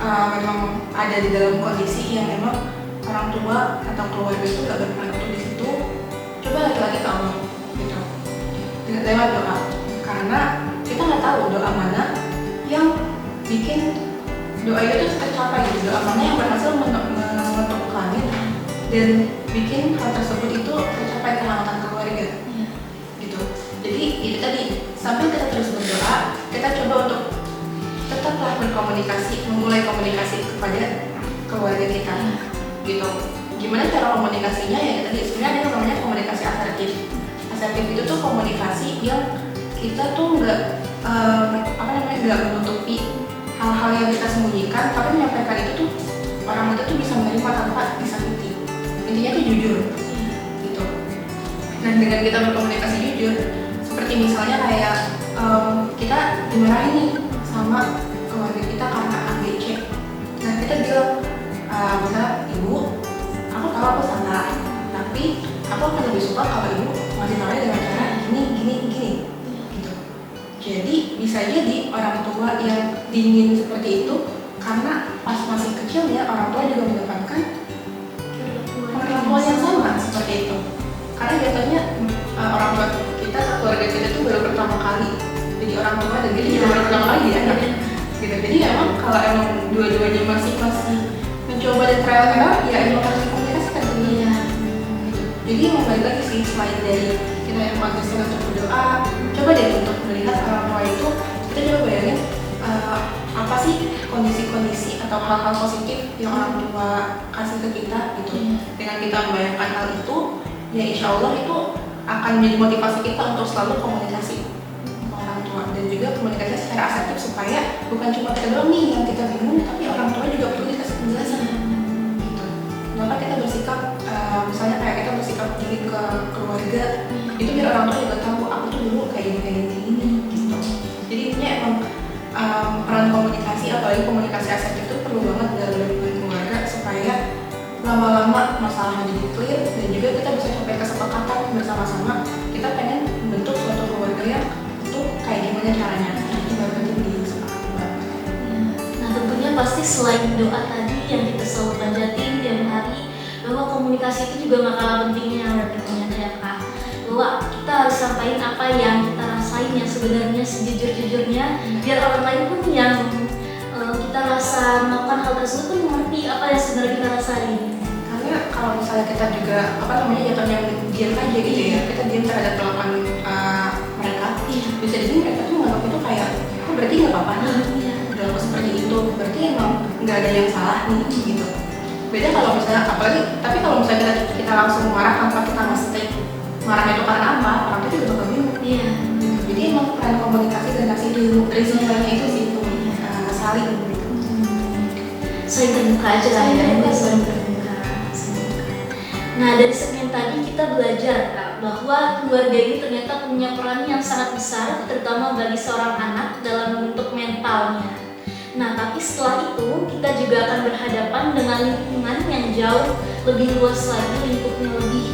B: memang ada di dalam kondisi yang memang orang tua atau keluarga itu gak berperan untuk di situ, coba lagi-lagi ke Allah gitu, dengan lewat doa. Karena kita nggak tahu doa mana yang bikin doa itu tercapai gitu, doa mana yang berhasil mengetuk langit dan bikin hal tersebut itu tercapai kehangatan keluarga gitu. Jadi itu tadi, sambil kita terus berdoa, kita coba untuk tetaplah berkomunikasi, memulai komunikasi kepada keluarga kita gitu. Gimana cara komunikasinya? Ya tadi sebenarnya ada yang namanya komunikasi asertif. Asertif itu tuh komunikasi yang kita tuh nggak nggak menutupi hal-hal yang kita sembunyikan, tapi menyampaikan itu tuh orang itu tuh bisa menerima tanpa disakiti. Intinya tuh jujur gitu. Dan dengan kita berkomunikasi jujur, seperti misalnya kayak kita dimarahin nih sama keluarga kita karena A, B, C. Nah kita bilang, misalnya ibu, aku tahu aku salah, tapi aku akan lebih suka kalau ibu ngasih tahunya dengan cara gini gitu. Jadi bisa jadi orang tua yang dingin seperti itu karena pas masih kecil ya orang tua juga mendapatkan perlakuan yang sama seperti itu. Karena jatuhnya orang tua kita, keluarga kita tuh baru pertama kali jadi orang tua dan kita juga baru pertama kali jadi anak gitu. Jadi emang kalau emang dua-duanya masih mencoba dan trial and error, ya emang harus dikomunikasikan gitu. Jadi emang balik lagi sih, selain dari kita yang konsisten untuk berdoa, coba deh untuk melihat orang tua itu, kita coba bayangin apa sih kondisi-kondisi atau hal-hal positif yang orang tua kasih ke kita gitu. Dengan kita membayangkan hal itu, ya insya Allah itu akan menjadi motivasi kita untuk selalu komunikasi sama orang tua, dan juga komunikasi secara asertif supaya bukan cuma kita doang nih yang kita bingung, tapi orang tua juga perlu dikasih penjelasan gitu. Maka kita bersikap misalnya kayak kita bersikap diri ke keluarga itu biar orang tua juga tahu aku tuh dulu kayak gini gitu. Jadi intinya emang peran komunikasi, apalagi komunikasi asertif itu perlu banget dalam lingkungan keluarga supaya lama-lama masalahnya jadi clear dan juga kita bisa sampai kesepakatan bersama-sama kita pengen membentuk suatu keluarga yang itu kayak gimana caranya, itu baru nanti disepakati.
A: Nah tentunya pasti selain doa tadi yang kita selalu panjatin tiap hari, bahwa komunikasi itu juga gak kalah pentingnya berarti ternyata ya Kak, bahwa kita harus sampaikan apa yang kita rasain yang sebenarnya sejujur-jujurnya, biar orang lain pun yang kita rasa melakukan hal tersebut pun mengerti apa yang sebenarnya kita rasain.
B: Karena kalau misalnya kita juga jatuhnya diam aja gitu ya, kita diam terhadap kelakuan mereka, bisa jadi mereka tuh menganggap itu kayak oh berarti nggak apa-apa nih udah aku seperti itu, berarti emang nggak ada yang salah nih gitu. Beda kalau misalnya tapi kalau misalnya kita langsung marah tanpa kita nge-state marahnya itu karena apa, orang itu juga bakal bingung. Jadi emang peran komunikasi dan kasih reasonnya itu sih itu saling
A: terbuka aja lah ya, saling terbuka. Nah dari segmen tadi kita belajar Kak, bahwa keluarga ini ternyata punya peran yang sangat besar terutama bagi seorang anak dalam membentuk mentalnya. Nah, tapi setelah itu kita juga akan berhadapan dengan lingkungan yang jauh lebih luas lagi, lingkupnya lebih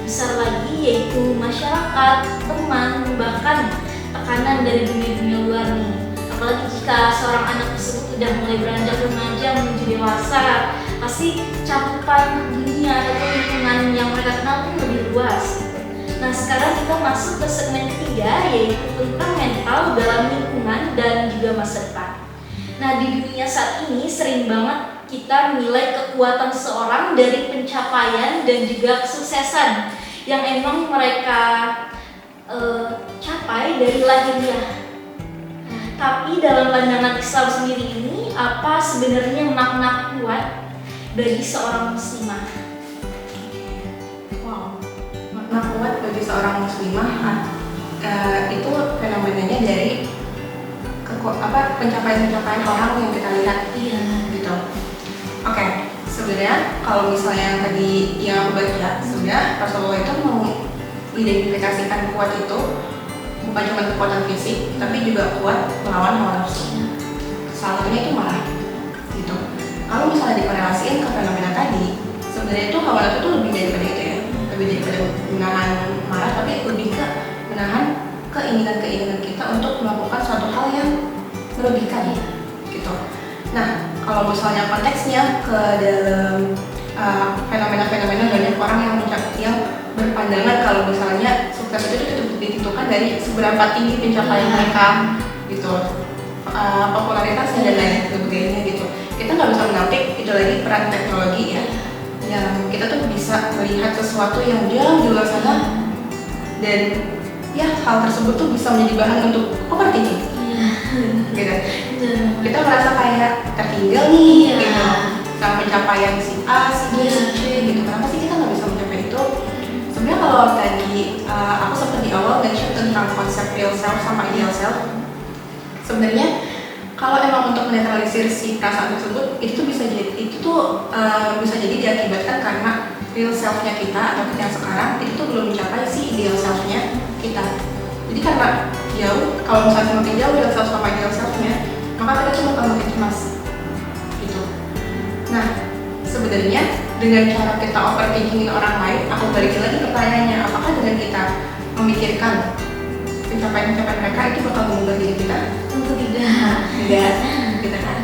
A: besar lagi, yaitu masyarakat, teman, bahkan tekanan dari dunia-dunia luar nih. Apalagi jika seorang anak tersebut sudah mulai beranjak remaja menuju dewasa, pasti cakupan dunia atau lingkungan yang mereka kenal pun lebih luas. Nah, sekarang kita masuk ke segmen ketiga, yaitu tentang mental dalam lingkungan dan juga masa depan. Nah, di dunia saat ini sering banget kita menilai kekuatan seseorang dari pencapaian dan juga kesuksesan yang emang mereka capai dari lahirnya. Tapi dalam pandangan Islam sendiri ini, apa sebenarnya makna kuat bagi seorang muslimah?
B: Wow, makna kuat bagi seorang muslimah itu fenomenanya dari pencapaian-pencapaian orang yang kita lihat.
A: Iya.
B: Gitu. Oke, sebenarnya kalau misalnya yang tadi yang aku baca, sebenarnya Rasulullah itu mengidentifikasikan kuat itu bukan cuma kekuatan fisik, tapi juga kuat melawan hawa nafsu. Salah satunya itu marah. Gitu. Kalau misalnya dikorelasiin ke fenomena tadi, sebenarnya itu hawa nafsu itu lebih daripada itu ya, lebih daripada menahan marah, tapi lebih ke menahan keinginan-keinginan kita untuk melakukan suatu hal yang merugikan, gitu. Nah, kalau misalnya konteksnya ke dalam fenomena-fenomena banyak orang yang berpandangan kalau misalnya sukses itu ditentukan dari seberapa tinggi pencapaian mereka, gitu, popularitasnya dan lain sebagainya, gitu. Kita nggak bisa menampik itu lagi peran teknologi ya, yang kita tuh bisa melihat sesuatu yang jauh di luar sana dan ya hal tersebut tuh bisa menjadi bahan untuk overthinking. Gitu. Kita merasa kayak tertinggal nih, gitu, sama pencapaian si A, si B, si C, gitu. Kenapa sih kita nggak bisa mencapai itu? Sebenarnya kalau tadi aku sempat di awal mention tentang konsep real self sama ideal self. Sebenarnya kalau emang untuk menetralisir si perasaan tersebut, itu tuh bisa jadi diakibatkan karena real self-nya kita atau kita yang sekarang itu tuh belum mencapai si ideal self-nya kita. Jadi karena jauh, kalau misalnya semakin jauh real self sama ideal self-nya, maka kita tuh bakal makin cemas, gitu. Nah, sebenarnya dengan cara kita overthinkingin orang lain, aku balikin lagi pertanyaannya, apakah dengan kita memikirkan pencapaian-pencapaian mereka itu bakal mengubah diri kita?
A: Tentu tidak.
B: Tidak, gitu kan.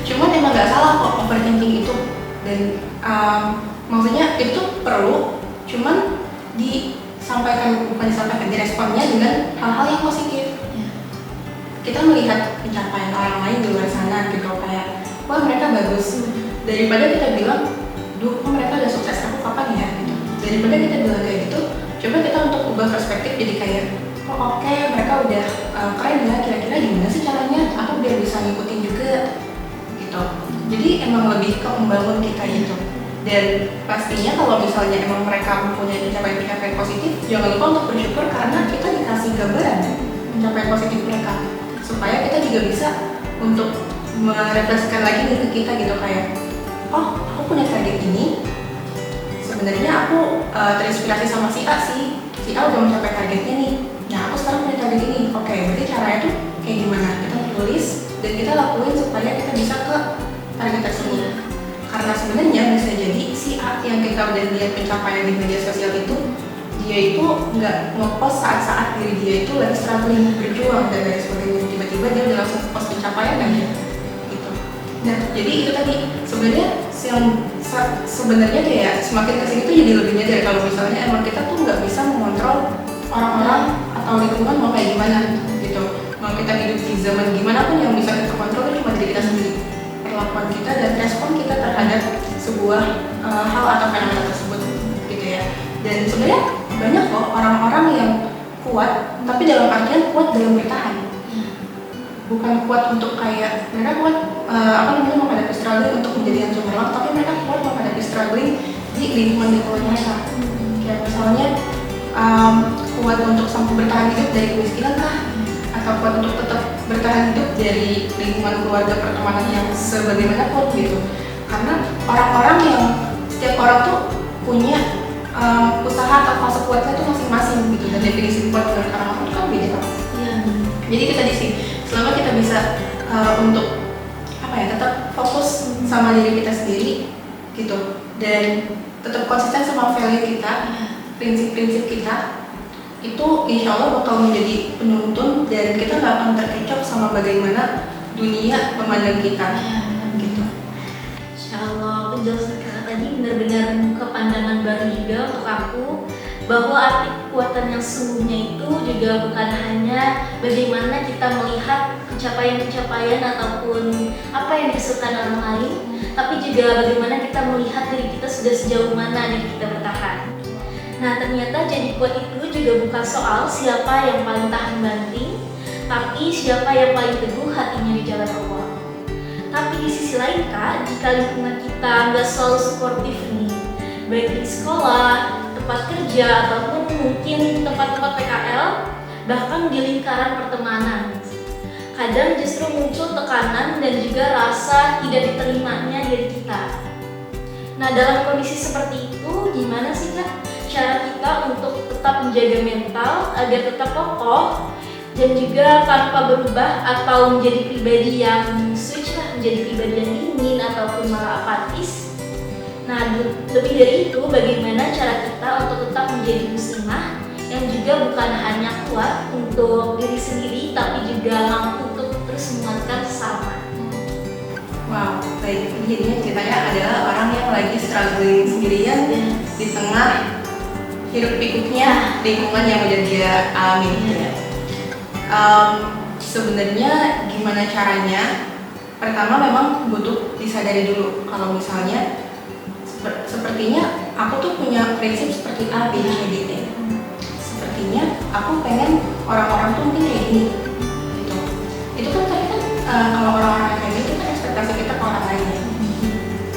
B: Cuman emang nggak salah kok overthinking itu, dan maksudnya itu perlu, cuman bukan disampaikan, diresponnya dengan hal-hal yang positif. Kita melihat pencapaian orang lain di luar sana, gitu, kayak wah mereka bagus, daripada kita bilang duh kok mereka udah sukses, aku kapan ya, gitu. Daripada kita bilang kayak gitu, coba kita untuk ubah perspektif jadi kayak oh oke, mereka udah keren ya, kira-kira gimana sih caranya aku biar bisa ngikutin juga, gitu. Jadi emang lebih ke membangun kita gitu. Dan pastinya kalau misalnya emang mereka mempunyai pencapaian-pencapaian positif, jangan lupa untuk bersyukur karena kita dikasih gambaran pencapaian positif mereka, supaya kita juga bisa untuk merefleksikan lagi diri kita, gitu, kayak oh aku punya target ini, sebenarnya aku terinspirasi sama si A udah mencapai targetnya nih, nah aku sekarang punya target ini, oke, berarti caranya tuh kayak gimana, kita tulis dan kita lakuin supaya kita bisa ke target tersebut. Karena sebenarnya bisa jadi si A yang kita udah lihat pencapaian di media sosial itu, dia itu nggak ngepost saat-saat diri dia itu lagi struggling, berjuang dan lain sebagainya, tiba-tiba dia udah langsung post pencapaian aja, gitu. Nah, jadi itu tadi sebenarnya sebenarnya kayak semakin kesini tuh jadi lebih nyadar kalau misalnya emang kita tuh nggak bisa mengontrol orang-orang atau lingkungan mau kayak gimana, gitu. Mau kita hidup di zaman gimana pun yang bisa kita kontrol itu cuma diri kita sendiri, perlakuan kita dan respon kita terhadap sebuah hal atau fenomena tersebut, gitu ya. Dan sebenarnya banyak kok orang-orang yang kuat, tapi dalam artian kuat dalam bertahan, bukan kuat untuk kayak mereka kuat menghadapi struggling untuk menjadi yang cemerlang, tapi mereka kuat menghadapi struggling di lingkungan mereka. Kayak misalnya kuat untuk sampai bertahan hidup dari kemiskinan kah, atau kuat untuk tetap bertahan hidup dari lingkungan keluarga pertemanan yang sebagaimana kuat, gitu. Karena orang-orang yang setiap orang tuh punya usaha atau fase kuatnya tuh masing-masing, gitu, dan definisi kuat menurut orang-orang itu kan beda kan. Jadi kita di sini selama kita bisa untuk tetap fokus sama diri kita sendiri gitu, dan tetap konsisten sama value kita, prinsip-prinsip kita, itu insya Allah bakal menjadi penuntun dan kita nggak akan terkecoh sama bagaimana dunia memandang kita gitu.
A: Insya Allah penjelasan kakak tadi benar-benar membuka pandangan baru juga untuk aku, bahwa arti kekuatan yang sesungguhnya itu juga bukan hanya bagaimana kita melihat pencapaian-pencapaian ataupun apa yang disukai orang lain, tapi juga bagaimana kita melihat diri kita sudah sejauh mana diri kita bertahan. Nah, ternyata jadi kuat itu juga bukan soal siapa yang paling tahan banting, tapi siapa yang paling teguh hatinya di jalan Allah. Tapi di sisi lain Kak, jika lingkungan kita nggak selalu suportif nih, baik di sekolah, tempat kerja, ataupun mungkin tempat-tempat PKL, bahkan di lingkaran pertemanan, kadang justru muncul tekanan dan juga rasa tidak diterimanya diri kita. Nah, dalam kondisi seperti itu, gimana sih Kak cara kita untuk tetap menjaga mental agar tetap kokoh dan juga tanpa berubah atau menjadi pribadi yang switch lah, menjadi pribadi yang dingin ataupun malah apatis? Nah, lebih dari itu, bagaimana cara kita untuk tetap menjadi muslimah yang juga bukan hanya kuat untuk diri sendiri, tapi juga mampu untuk terus menguatkan sesama.
B: Wow, baik. Jadinya ceritanya adalah orang yang lagi struggling sendirian di tengah hidup pikuknya lingkungan yang udah dia alami. Sebenarnya gimana caranya? Pertama memang butuh disadari dulu kalau misalnya sepertinya aku tuh punya prinsip seperti A, B, C, D, E. Sepertinya aku pengen orang-orang tuh mungkin kayak gini gitu. Itu kan tadi kan kalau orang-orang kayak gitu kan ekspektasi kita ke orang lain ya.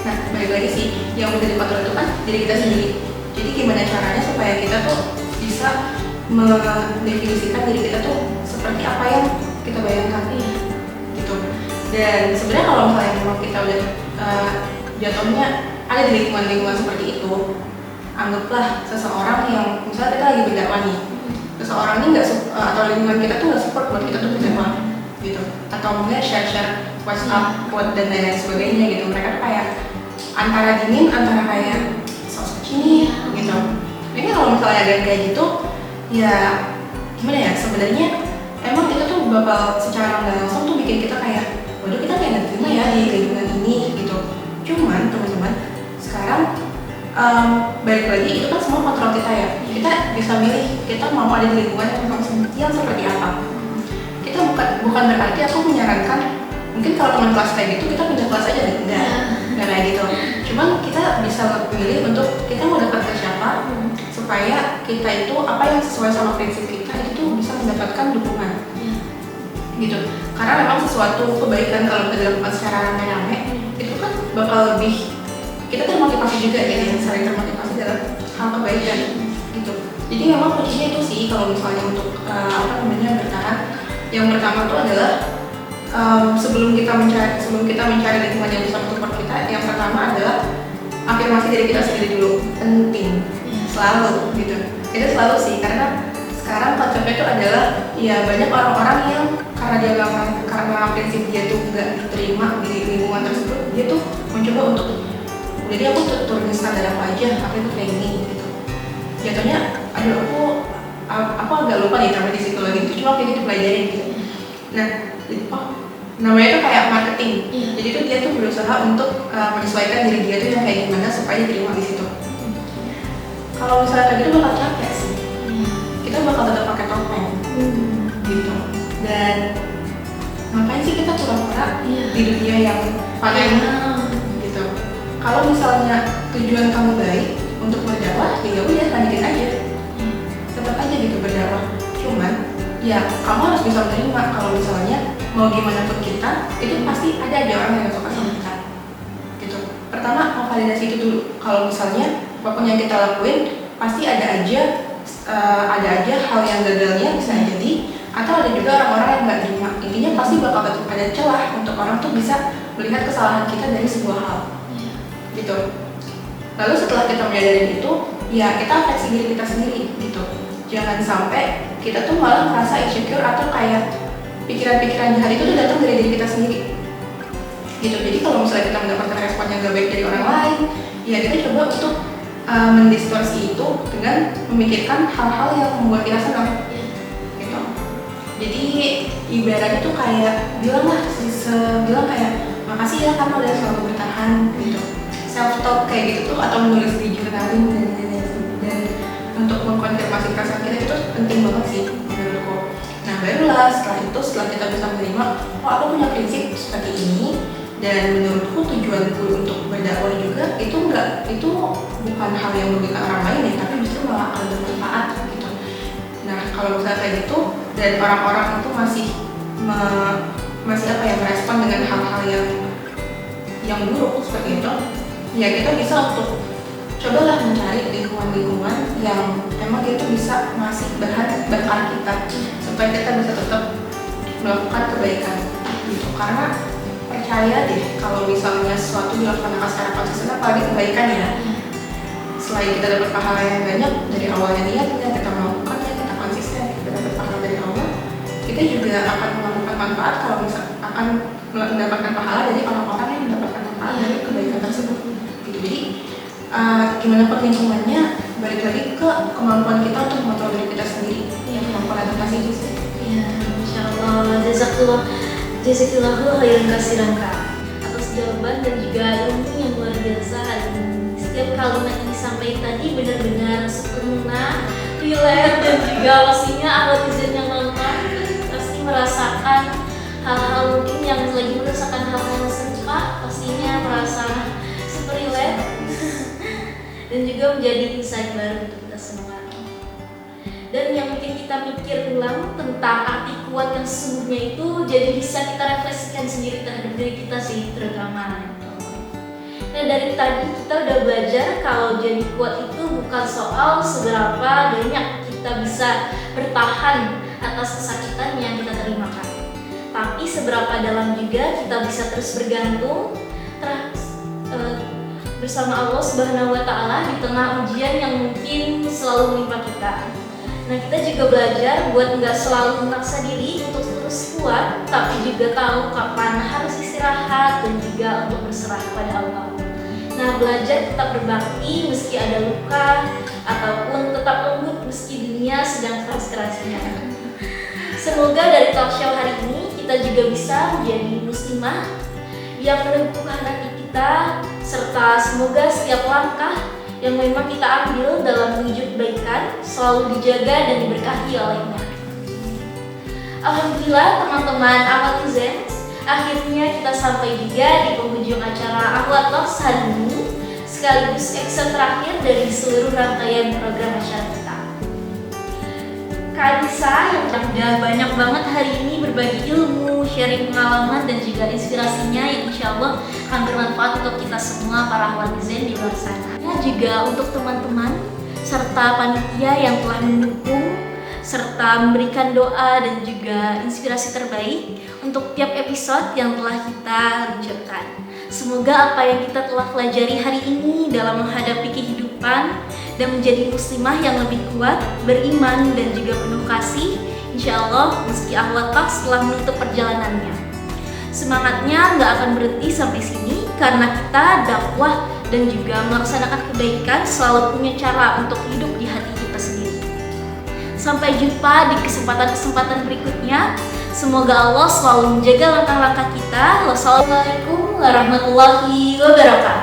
B: Nah, balik lagi sih, yang udah dikontrol itu kan diri kita sendiri. Jadi gimana caranya supaya kita tuh bisa mendefinisikan diri kita tuh seperti apa yang kita bayangkan gitu. Dan sebenarnya kalau misalnya memang kita udah jatuhnya ada di lingkungan-lingkungan seperti itu, anggaplah seseorang yang misalnya kita lagi berdakwah nih, seseorang ini nggak atau lingkungan kita tuh nggak support buat kita tuh berdakwah gitu, atau mungkin share WhatsApp, quote dan lain-lain sebagainya gitu. Mereka tuh kayak antara dingin, antara kayak sosok ini gitu. Ini kalau misalnya ada kayak gitu, ya gimana ya, sebenarnya emang kita tuh bakal secara nggak langsung tuh bikin kita kayak, waduh kita kayak nggak terima ya di lingkungan ini gitu. Cuman teman-teman, sekarang balik lagi itu kan semua kontrol kita ya. Kita bisa milih kita mau ada di lingkungan yang seperti apa. Kita bukan berarti aku menyarankan mungkin kalau teman kelas kayak gitu kita pindah kelas aja, enggak kayak gitu. Cuman kita bisa pilih untuk kita mau dekat ke siapa supaya kita itu apa yang sesuai sama prinsip kita itu bisa mendapatkan dukungan gitu. Karena memang sesuatu kebaikan kalau kita dilakukan secara rame-rame itu kan bakal lebih kita termotivasi juga ya, saling termotivasi dalam hal kebaikan gitu. Jadi memang kuncinya itu sih kalau misalnya untuk bertahan. Yang pertama itu adalah sebelum kita mencari lingkungan yang bisa support kita, yang pertama adalah afirmasi diri kita sendiri dulu, penting selalu gitu. Itu selalu sih, karena sekarang konsepnya itu adalah ya banyak orang-orang yang karena prinsip dia tuh nggak diterima di lingkungan tersebut, dia tuh mencoba untuk jadi aku turunin standar aku aja, aku itu kayak gini gitu. Jatuhnya, aduh aku agak lupa nih namanya di psikologi itu, cuma kayak gitu pelajarin gitu. Nah, namanya itu kayak marketing. Jadi tuh dia tuh berusaha untuk menyesuaikan diri dia tuh yang kayak gimana supaya diterima di situ. Kalau misalnya kayak gitu bakal capek sih. Kita bakal tetap pakai topeng gitu. Dan ngapain sih kita pura-pura di dunia yang paling gitu. Kalau misalnya tujuan kamu baik untuk berdakwah, ya udah lanjutin aja. Tetap aja gitu berdakwah. Cuman ya kamu harus bisa menerima kalau misalnya mau gimana pun kita, itu pasti ada aja orang yang gak suka sama kita gitu. Pertama, validasi itu dulu. Kalau misalnya apapun yang kita lakuin, pasti ada aja hal yang gagalnya bisa jadi, atau ada juga orang-orang yang gak terima. Intinya pasti bakal ada celah untuk orang tuh bisa melihat kesalahan kita dari sebuah hal gitu. Lalu setelah kita menyadari itu, ya kita afeksi diri kita sendiri gitu. Jangan sampai kita tuh malah merasa insecure atau kayak pikiran-pikiran jahat itu tuh datang dari diri kita sendiri gitu. Jadi kalau misalnya kita mendapatkan respon yang gak baik dari orang lain, ya kita coba untuk mendistorsi itu dengan memikirkan hal-hal yang membuat kita senang gitu. Jadi ibaratnya tuh kayak bilang kayak makasih ya kamu udah selalu bertahan gitu, self talk kayak gitu tuh, atau menulis di journaling dan untuk mengkonfirmasi perasaan kita itu penting banget sih menurutku. Nah barulah setelah kita bisa menerima, oh aku punya prinsip seperti ini, dan menurutku tujuanku untuk berdakwah juga itu bukan hal yang merugikan orang lain ya, tapi justru malah akan bermanfaat gitu. Nah kalau misalnya kayak gitu dan orang-orang itu masih merespon dengan hal-hal yang buruk seperti itu, ya kita bisa untuk cobalah mencari lingkungan yang emang itu bisa ngasih bahan bakar kita supaya kita bisa tetap melakukan kebaikan gitu. Karena percaya deh kalau misalnya sesuatu dilaksanakan secara konsisten, apalagi kebaikan ya, selain kita dapat pahala yang banyak dari awalnya niatnya kita melakukan, kita konsisten, kita dapat pahala dari awal, kita juga akan melakukan manfaat kalau akan mendapatkan pahala dari orang-orang yang mendapatkan manfaat dari kebaikan tersebut gitu. Jadi gimana pun lingkungannya, balik lagi ke kemampuan kita untuk mengontrol diri kita sendiri, kemampuan adaptasi itu sih.
A: Iya, Masya Allah, Jazakillahu khairan katsiran Kak atas jawaban dan juga ilmu yang luar biasa hari ini. Setiap kalimat yang disampaikan tadi benar-benar sempurna, relate, dan juga pastinya ahwatizen yang nonton pasti merasakan hal-hal mungkin yang lagi merasakan hal-hal yang serupa, pastinya merasa super relate dan juga menjadi insight baru untuk kita semua. Dan yang mungkin kita mikir ulang tentang arti kuat yang sesungguhnya itu, jadi bisa kita refleksikan sendiri terhadap diri kita sih terutama. Nah dari tadi kita udah belajar kalau jadi kuat itu bukan soal seberapa banyak kita bisa bertahan atas kesakitan yang kita terimakan, tapi seberapa dalam juga kita bisa terus bergantung bersama Allah Subhanahu wa Ta'ala di tengah ujian yang mungkin selalu menimpa kita. Nah kita juga belajar buat nggak selalu memaksa diri untuk terus kuat, tapi juga tahu kapan harus istirahat dan juga untuk berserah kepada Allah. Nah belajar tetap berbakti meski ada luka, ataupun tetap lembut meski dunia sedang keras-kerasnya. Semoga dari talk show hari ini kita juga bisa menjadi muslimah yang meneguhkan hati kita, serta semoga setiap langkah yang memang kita ambil dalam menuju kebaikan selalu dijaga dan diberkahi olehnya. Alhamdulillah teman-teman Ahwatizen, akhirnya kita sampai juga di penghujung acara Ahwat Talks hari ini, sekaligus episode terakhir dari seluruh rangkaian program acara kita. Kak Anissa yang udah banyak banget hari ini berbagi ilmu, sharing pengalaman dan juga inspirasinya yang insya Allah akan bermanfaat untuk kita semua para Ahwatizen di luar sana. Juga untuk teman-teman serta panitia yang telah mendukung serta memberikan doa dan juga inspirasi terbaik untuk tiap episode yang telah kita luncurkan. Semoga apa yang kita telah pelajari hari ini dalam menghadapi kehidupan dan menjadi muslimah yang lebih kuat, beriman dan juga penuh kasih, insya Allah meski Ahwat Talks telah menutup perjalanannya. Semangatnya nggak akan berhenti sampai sini karena kita dakwah dan juga melaksanakan kebaikan selalu punya cara untuk hidup di hati kita sendiri. Sampai jumpa di kesempatan-kesempatan berikutnya. Semoga Allah selalu menjaga langkah-langkah kita. Wassalamualaikum warahmatullahi wabarakatuh.